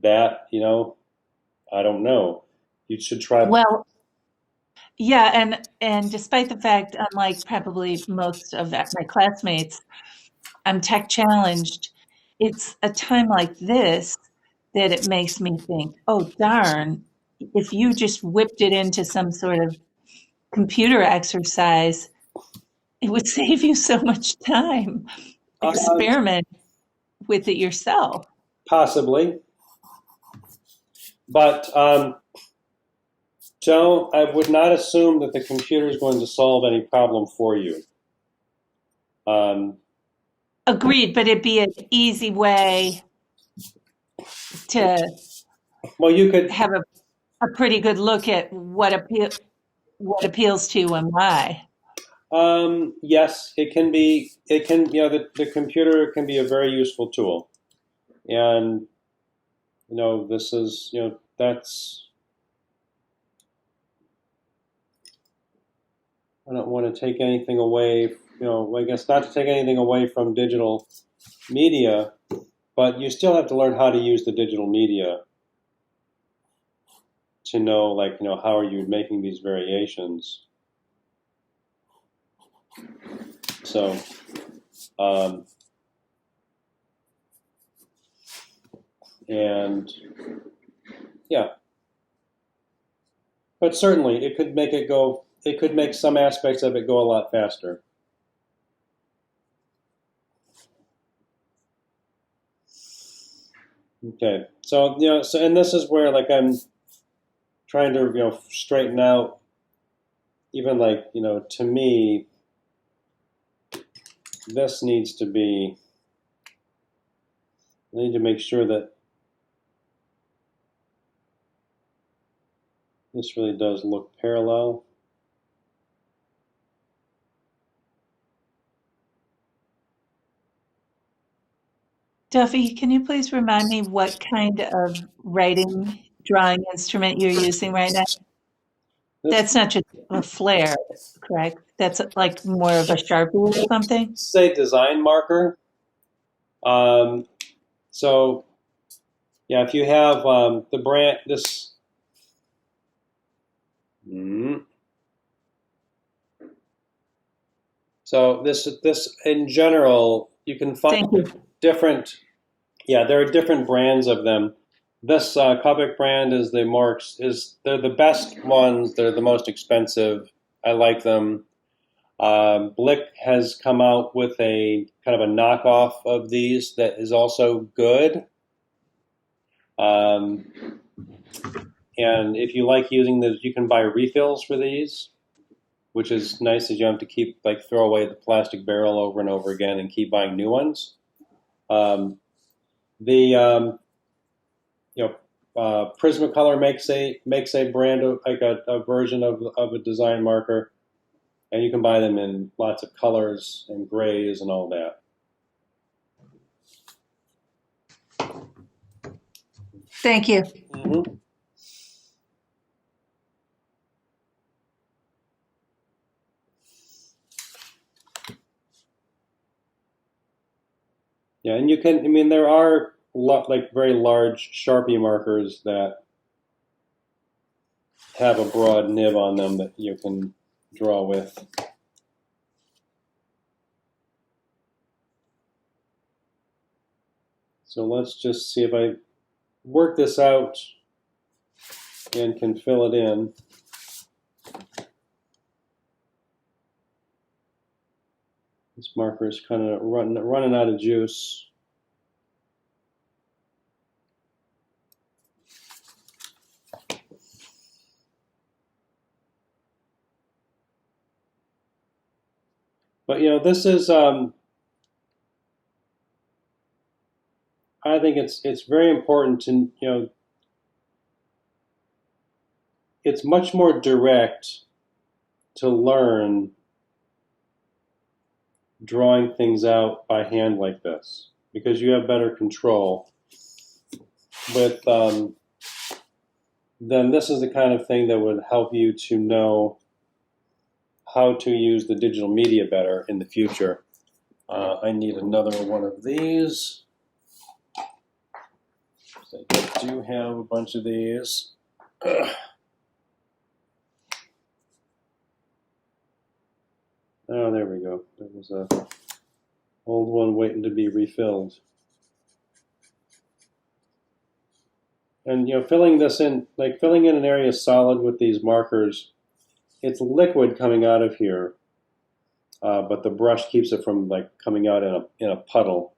Speaker 1: That I don't know. You should try.
Speaker 2: Well, yeah, and despite the fact, unlike probably most of my classmates, I'm tech challenged. It's a time like this that it makes me think, oh, darn, if you just whipped it into some sort of computer exercise, it would save you so much time. Experiment with it yourself.
Speaker 1: Possibly, but I would not assume that the computer is going to solve any problem for you.
Speaker 2: Agreed, but it'd be an easy way to
Speaker 1: Well, you could.
Speaker 2: have a pretty good look at what appeals to you and why.
Speaker 1: Yes, it can be. It can. The computer can be a very useful tool, and this is. That's. I don't want to take anything away. I guess not to take anything away from digital media, but you still have to learn how to use the digital media to know, like, how are you making these variations. So, and yeah, but certainly it could make it go. It could make some aspects of it go a lot faster. Okay, so and this is where like I'm trying to straighten out, even like to me, this needs to be, I need to make sure that this really does look parallel.
Speaker 2: Duffy, can you please remind me what kind of writing drawing instrument you're using right now? That's not just a flare, correct? That's like more of a Sharpie or something?
Speaker 1: Say design marker. So yeah, if you have the brand, this. So this in general, you can find
Speaker 2: Thank you.
Speaker 1: different. Yeah, there are different brands of them. This Copic brand is they're the best ones. They're the most expensive. I like them. Blick has come out with a kind of a knockoff of these that is also good. And if you like using those, you can buy refills for these, which is nice that you don't have to throw away the plastic barrel over and over again and keep buying new ones. Prismacolor makes a brand of a version of a design marker, and you can buy them in lots of colors and grays and all that.
Speaker 2: Thank you.
Speaker 1: Mm-hmm. Yeah, and you can. I mean, there are very large Sharpie markers that have a broad nib on them that you can draw with. So let's just see if I work this out and can fill it in. This marker is kind of running out of juice. But this is. I think it's very important to it's much more direct to learn drawing things out by hand like this because you have better control. With then this is the kind of thing that would help you to know how to use the digital media better in the future. I need another one of these. I do have a bunch of these. Oh, there we go. There was a old one waiting to be refilled. And filling this in, filling in an area solid with these markers, it's liquid coming out of here, but the brush keeps it from coming out in a puddle.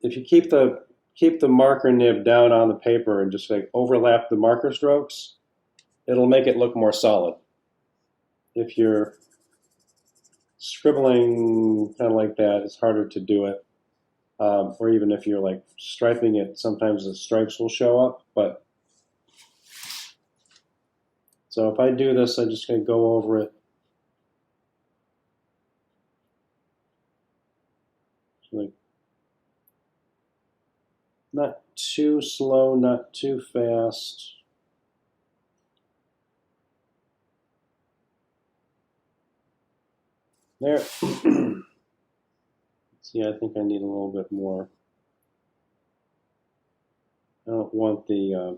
Speaker 1: If you keep the marker nib down on the paper and just overlap the marker strokes, it'll make it look more solid. If you're scribbling kind of like that, it's harder to do it. Or even if you're striping it, sometimes the stripes will show up. But so if I do this, I'm just going to go over it. Not too slow, not too fast. There. See, I think I need a little bit more. I don't want the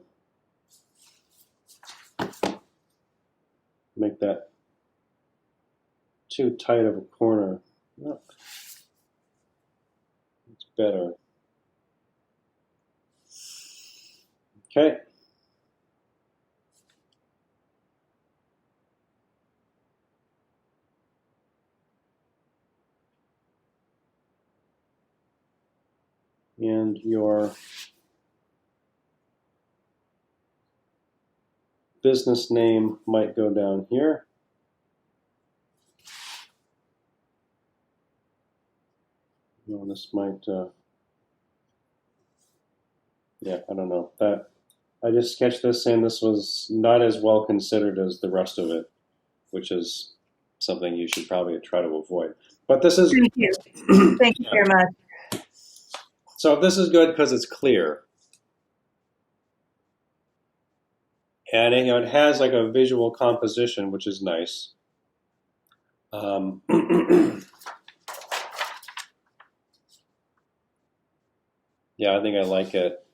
Speaker 1: make that too tight of a corner. It's better. Okay. And your business name might go down here. No, this might. Yeah, I don't know that. I just sketched this, and this was not as well considered as the rest of it, which is something you should probably try to avoid. But this is.
Speaker 2: Thank you. Thank you very much.
Speaker 1: So this is good because it's clear. And it has like a visual composition, which is nice. Yeah, I think I like it.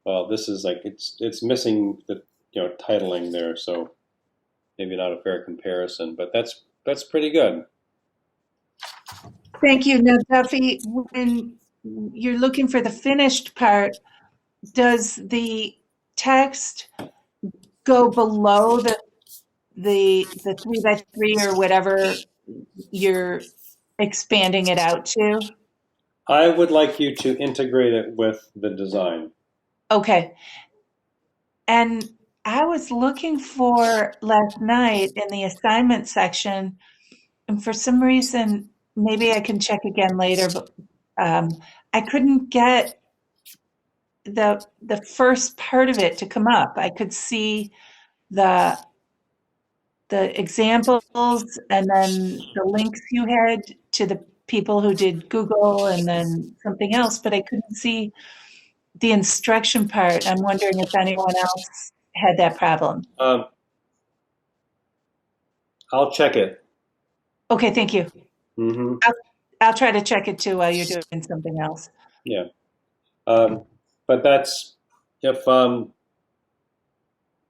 Speaker 1: Well, this is like it's missing the titling there, so maybe not a fair comparison, but that's pretty good.
Speaker 2: Thank you. Now, Duffy, when you're looking for the finished part, does the text go below the 3x3 or whatever you're expanding it out to?
Speaker 1: I would like you to integrate it with the design.
Speaker 2: Okay. And I was looking for last night in the assignment section, and for some reason, maybe I can check again later, but I couldn't get the first part of it to come up. I could see the examples and then the links you had to the people who did Google and then something else, but I couldn't see the instruction part. I'm wondering if anyone else had that problem.
Speaker 1: I'll check it.
Speaker 2: Okay, thank you.
Speaker 1: Mm-hmm.
Speaker 2: I'll try to check it too while you're doing something else.
Speaker 1: Yeah. But that's if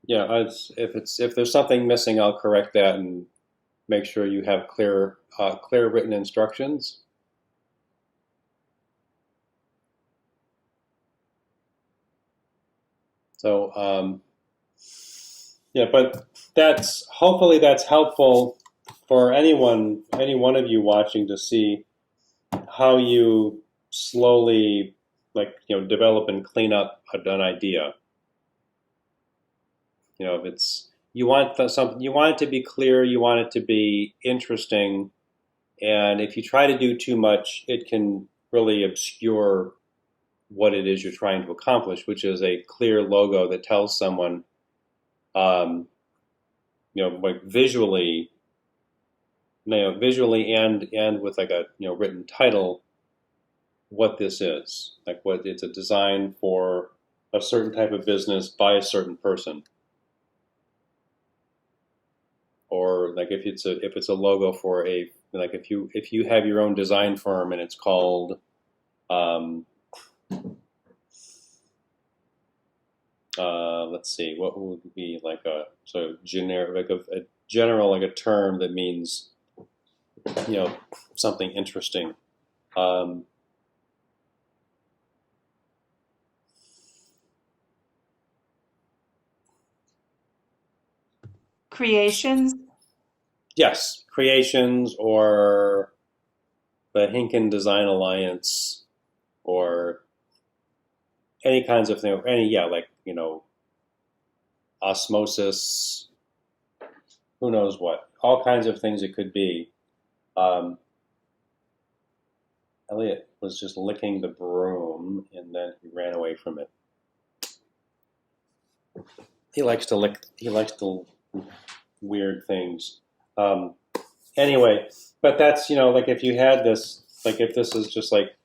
Speaker 1: if there's something missing, I'll correct that and make sure you have clear written instructions. So yeah, but hopefully that's helpful for any one of you watching to see how you slowly develop and clean up an idea. If it's you want it to be clear, you want it to be interesting, and if you try to do too much, it can really obscure what it is you're trying to accomplish, which is a clear logo that tells someone, like visually and with like a written title, what this is. Like what it's a design for a certain type of business by a certain person. Or like if it's a logo for if you have your own design firm and it's called let's see, what would be like a sort of generic, like a general, like a term that means something interesting.
Speaker 2: Creations?
Speaker 1: Yes, Creations or the Hinken Design Alliance or any kinds of thing. Osmosis, who knows what, all kinds of things it could be. Elliot was just licking the broom and then he ran away from it. He likes to weird things. Anyway, but that's, like if you had this, like if this is just like,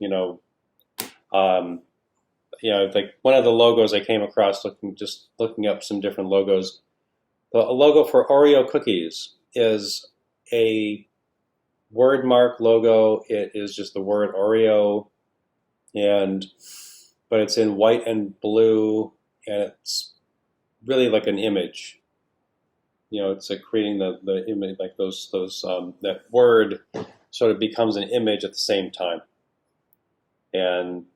Speaker 1: like one of the logos I came across looking up some different logos. A logo for Oreo cookies is a word mark logo. It is just the word Oreo, but it's in white and blue, and it's really like an image. It's like creating the image, like those that word sort of becomes an image at the same time, and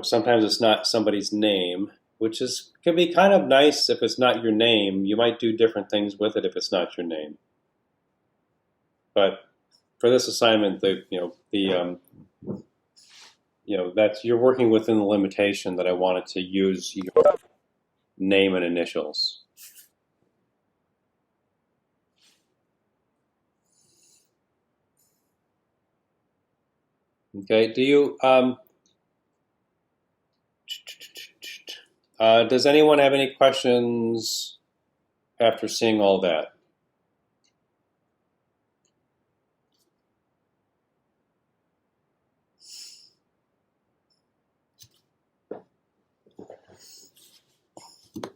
Speaker 1: sometimes it's not somebody's name, which can be kind of nice if it's not your name. You might do different things with it if it's not your name. But for this assignment, that's you're working within the limitation that I wanted to use your name and initials. Okay, do you, does anyone have any questions after seeing all that?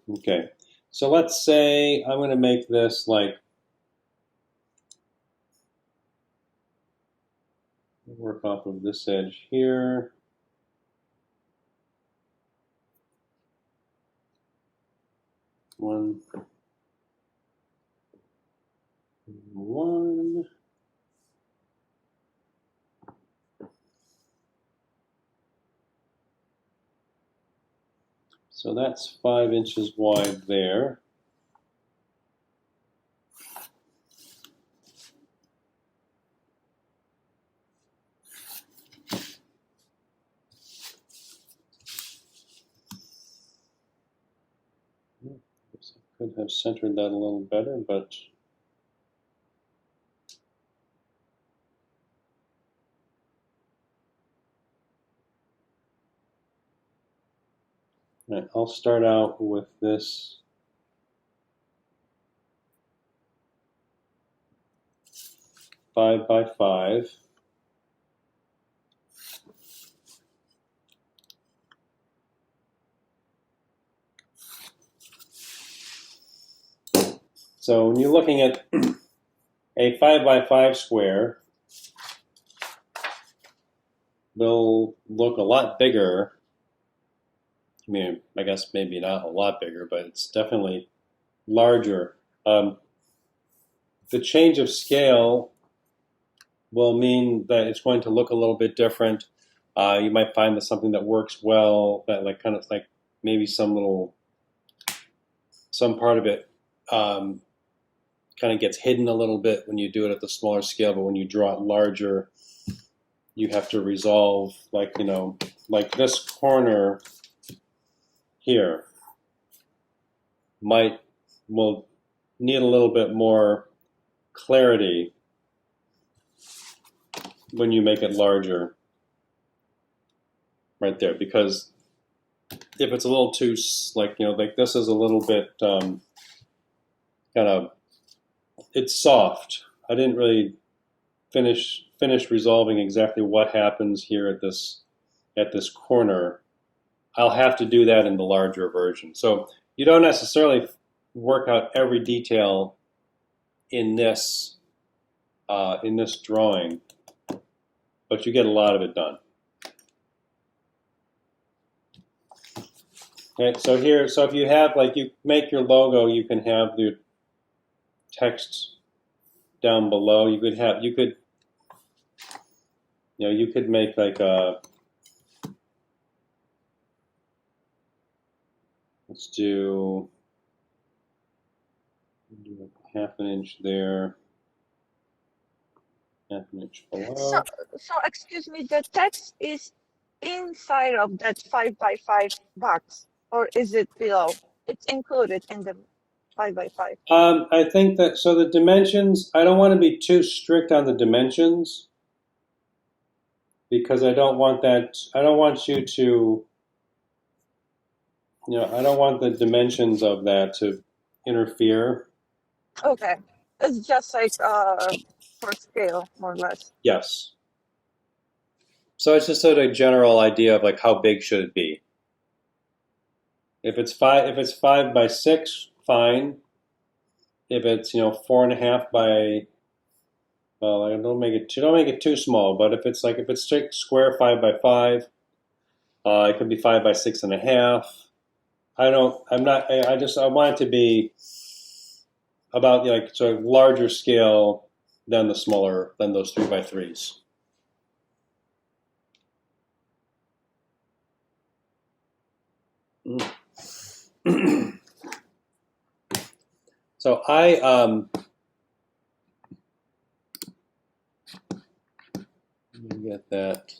Speaker 1: Okay, so let's say I'm going to make this like, work off of this edge here. One. So that's 5 inches wide there. I could have centered that a little better, but right, I'll start out with this 5 by 5. So when you're looking at a 5 by 5 square, will look a lot bigger. I mean, I guess maybe not a lot bigger, but it's definitely larger. The change of scale will mean that it's going to look a little bit different. You might find that something that works well, that like kind of like maybe some part of it kind of gets hidden a little bit when you do it at the smaller scale, but when you draw it larger, you have to resolve, like, you know, like this corner here will need a little bit more clarity when you make it larger right there, because if it's a little too, like, you know, like this is a little bit kind of, it's soft. I didn't really finish resolving exactly what happens here at this corner. I'll have to do that in the larger version. So you don't necessarily work out every detail in this drawing, but you get a lot of it done. Okay, so here, so if you have, like, you make your logo, you can have the text down below. You could make like a, let's do half an inch there, half an inch below.
Speaker 3: So excuse me, the text is inside of that 5 by 5 box, or is it below? It's included in the 5 by 5.
Speaker 1: I think that, so the dimensions, I don't want to be too strict on the dimensions, because I don't want you to, you know, I don't want the dimensions of that to interfere.
Speaker 3: Okay, it's just like for scale, more or less.
Speaker 1: Yes. So it's just sort of a general idea of like how big should it be. If it's 5 by 6, fine. If it's, you know, 4.5 by, well, don't make it too small. But if it's square 5 by 5, it could be 5 by 6.5. I want it to be about, like, sort of larger scale than those 3 by 3s. So let me get that.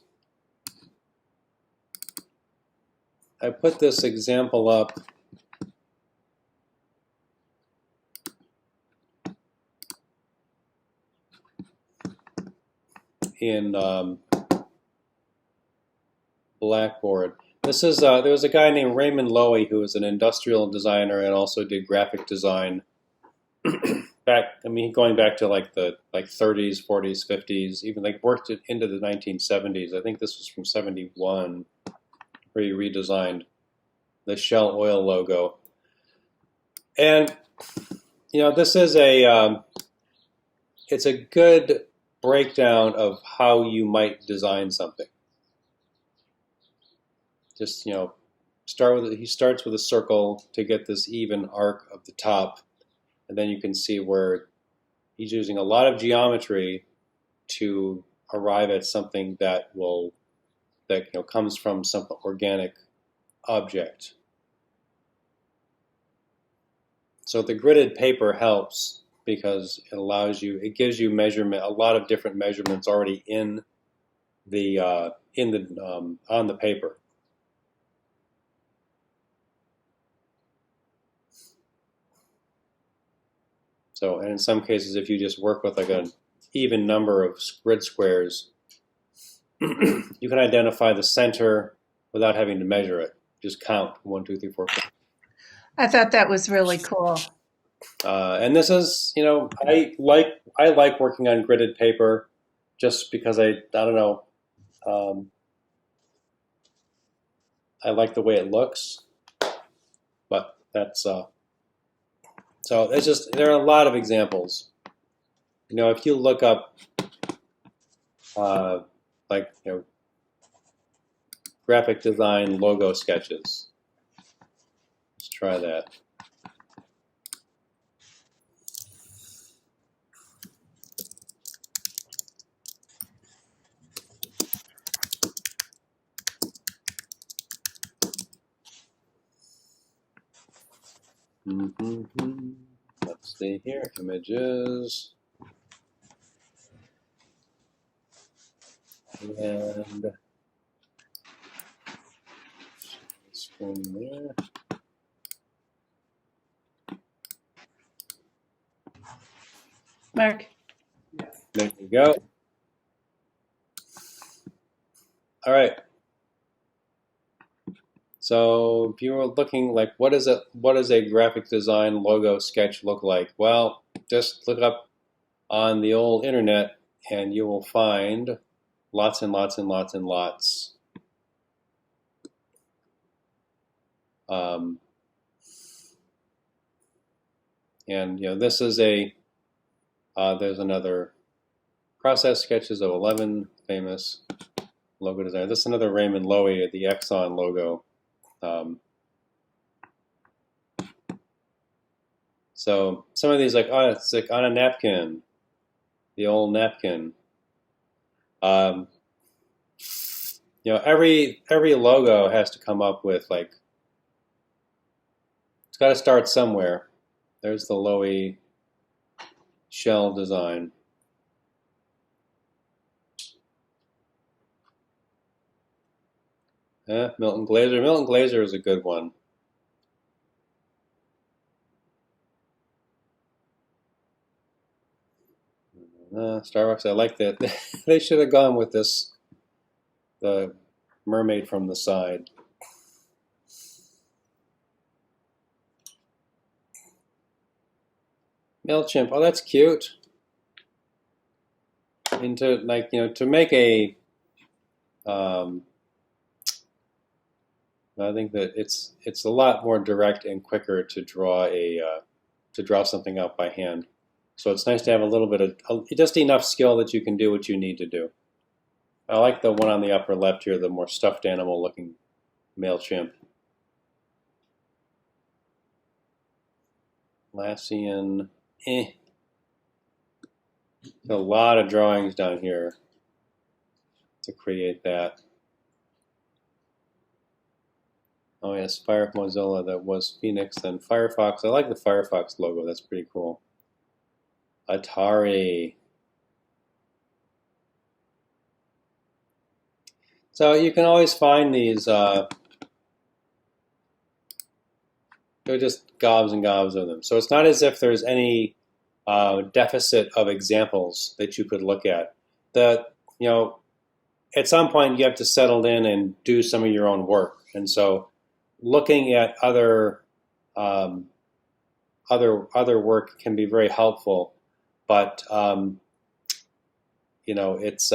Speaker 1: I put this example up in Blackboard. This is there was a guy named Raymond Loewy who was an industrial designer and also did graphic design. Going back to like the 30s, 40s, 50s, even like worked it into the 1970s. I think this was from 71, where he redesigned the Shell Oil logo. And this is it's a good breakdown of how you might design something. Just he starts with a circle to get this even arc of the top, and then you can see where he's using a lot of geometry to arrive at something that comes from some organic object. So the gridded paper helps because it gives you measurement, a lot of different measurements already on the paper. So, and in some cases, if you just work with like an even number of grid squares, you can identify the center without having to measure it. Just count 1, 2, 3, 4, 5.
Speaker 2: I thought that was really cool.
Speaker 1: And this is, I like working on gridded paper, just because I don't know, I like the way it looks. But that's so it's just there are a lot of examples. If you look up graphic design logo sketches, let's try that. Let's see here, images, and screen there.
Speaker 2: Mark.
Speaker 1: There you go. All right. So if you were looking like what does a graphic design logo sketch look like? Well, just look up on the old internet and you will find lots and lots and lots and lots. This is there's another process sketches of 11 famous logo designer. This is another Raymond Loewy, the Exxon logo. So some of these it's like on a napkin, the old napkin. Every logo has to come up with it's got to start somewhere. There's the Loewy Shell design. Milton Glaser. Milton Glaser is a good one. Starbucks, I like that. They should have gone with the mermaid from the side. MailChimp, oh, that's cute. And to make a, I think that it's a lot more direct and quicker to draw something out by hand. So it's nice to have a little bit of just enough skill that you can do what you need to do. I like the one on the upper left here, the more stuffed animal looking MailChimp. Atlassian, A lot of drawings down here to create that. Oh yes, Mozilla, that was Phoenix, then Firefox. I like the Firefox logo, that's pretty cool. Atari. So you can always find these, there are just gobs and gobs of them. So it's not as if there's any deficit of examples that you could look at. at some point you have to settle in and do some of your own work. And so looking at other work can be very helpful, but it's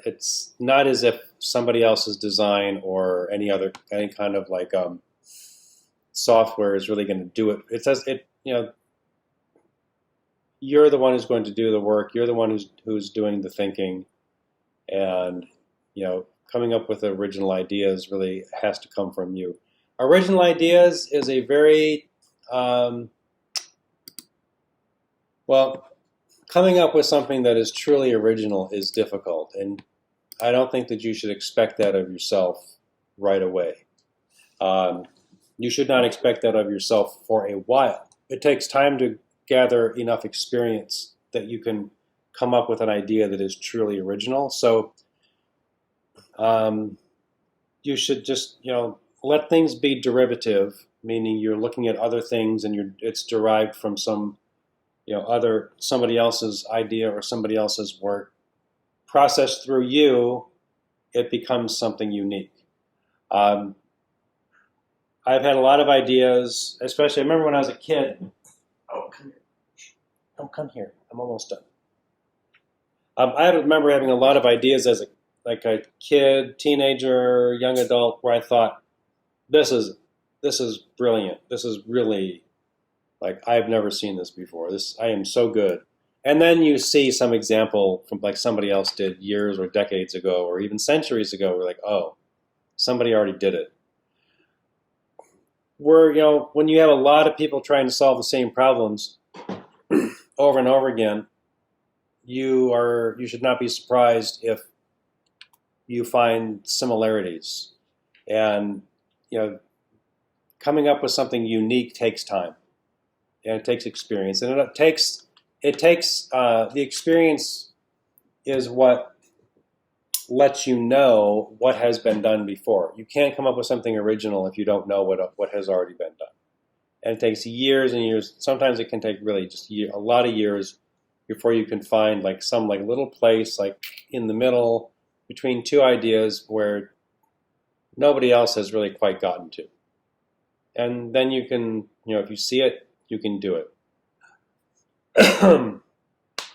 Speaker 1: it's not as if somebody else's design or any kind of like software is really going to do it. It says it. You're the one who's going to do the work. You're the one who's doing the thinking, and coming up with original ideas really has to come from you. Original ideas is a very coming up with something that is truly original is difficult, and I don't think that you should expect that of yourself right away. You should not expect that of yourself for a while. It takes time to gather enough experience that you can come up with an idea that is truly original. So you should just let things be derivative, meaning you're looking at other things and it's derived from somebody else's idea or somebody else's work. Processed through you, it becomes something unique. I've had a lot of ideas, especially I remember when I was a kid. Oh, come here. Oh, come here. I'm almost done. I remember having a lot of ideas as a kid, teenager, young adult, where I thought, this is brilliant. This is really, I've never seen this before. I am so good. And then you see some example from somebody else did years or decades ago or even centuries ago. We're like, oh, somebody already did it. When you have a lot of people trying to solve the same problems over and over again, you should not be surprised if you find similarities. And coming up with something unique takes time, and it takes experience, and the experience is what lets you know what has been done before. You can't come up with something original if you don't know what has already been done. And it takes years and years. Sometimes it can take really just a lot of years before you can find some little place in the middle between two ideas where nobody else has really quite gotten to. And then you can, if you see it, you can do it.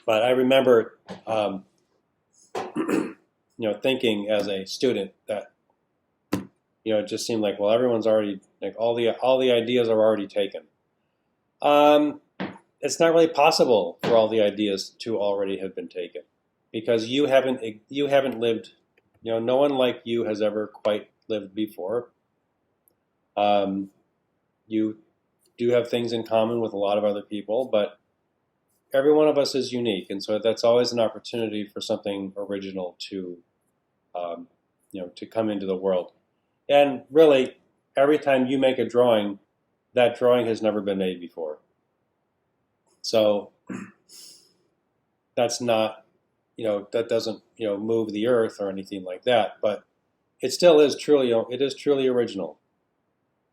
Speaker 1: But I remember thinking as a student that, it just seemed everyone's already, all the ideas are already taken. It's not really possible for all the ideas to already have been taken, because you haven't lived, no one like you has ever quite lived before. You do have things in common with a lot of other people, but every one of us is unique, and so that's always an opportunity for something original to come into the world. And really, every time you make a drawing, that drawing has never been made before. So that's not, that doesn't, move the earth or anything like that, but it still is truly original.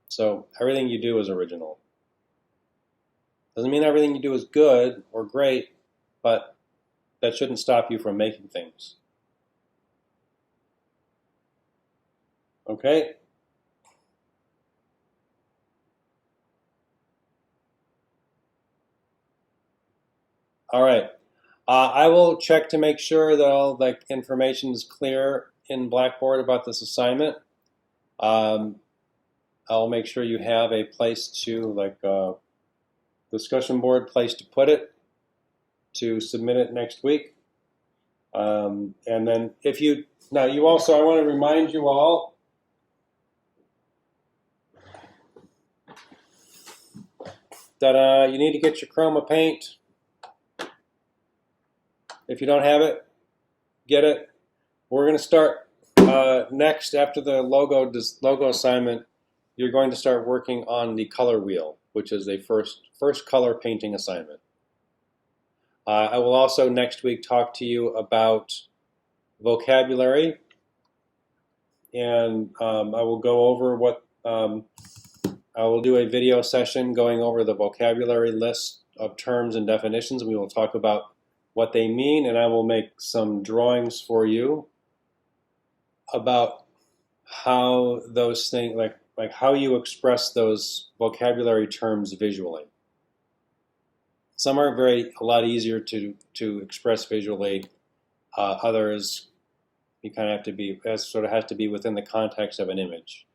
Speaker 1: So everything you do is original. Doesn't mean everything you do is good or great, but that shouldn't stop you from making things. Okay? All right. I will check to make sure that all information is clear in Blackboard about this assignment. I'll make sure you have a place to discussion board place to put it, to submit it next week. And then I want to remind you all that you need to get your chroma paint. If you don't have it, get it. We're going to start next after the logo assignment. You're going to start working on the color wheel, which is a first color painting assignment. I will also next week talk to you about vocabulary, and I will go over I will do a video session going over the vocabulary list of terms and definitions. We will talk about what they mean, and I will make some drawings for you about how those things, like how you express those vocabulary terms visually. Some are a lot easier to express visually. Others, you kind of have to be, as sort of has to be within the context of an image.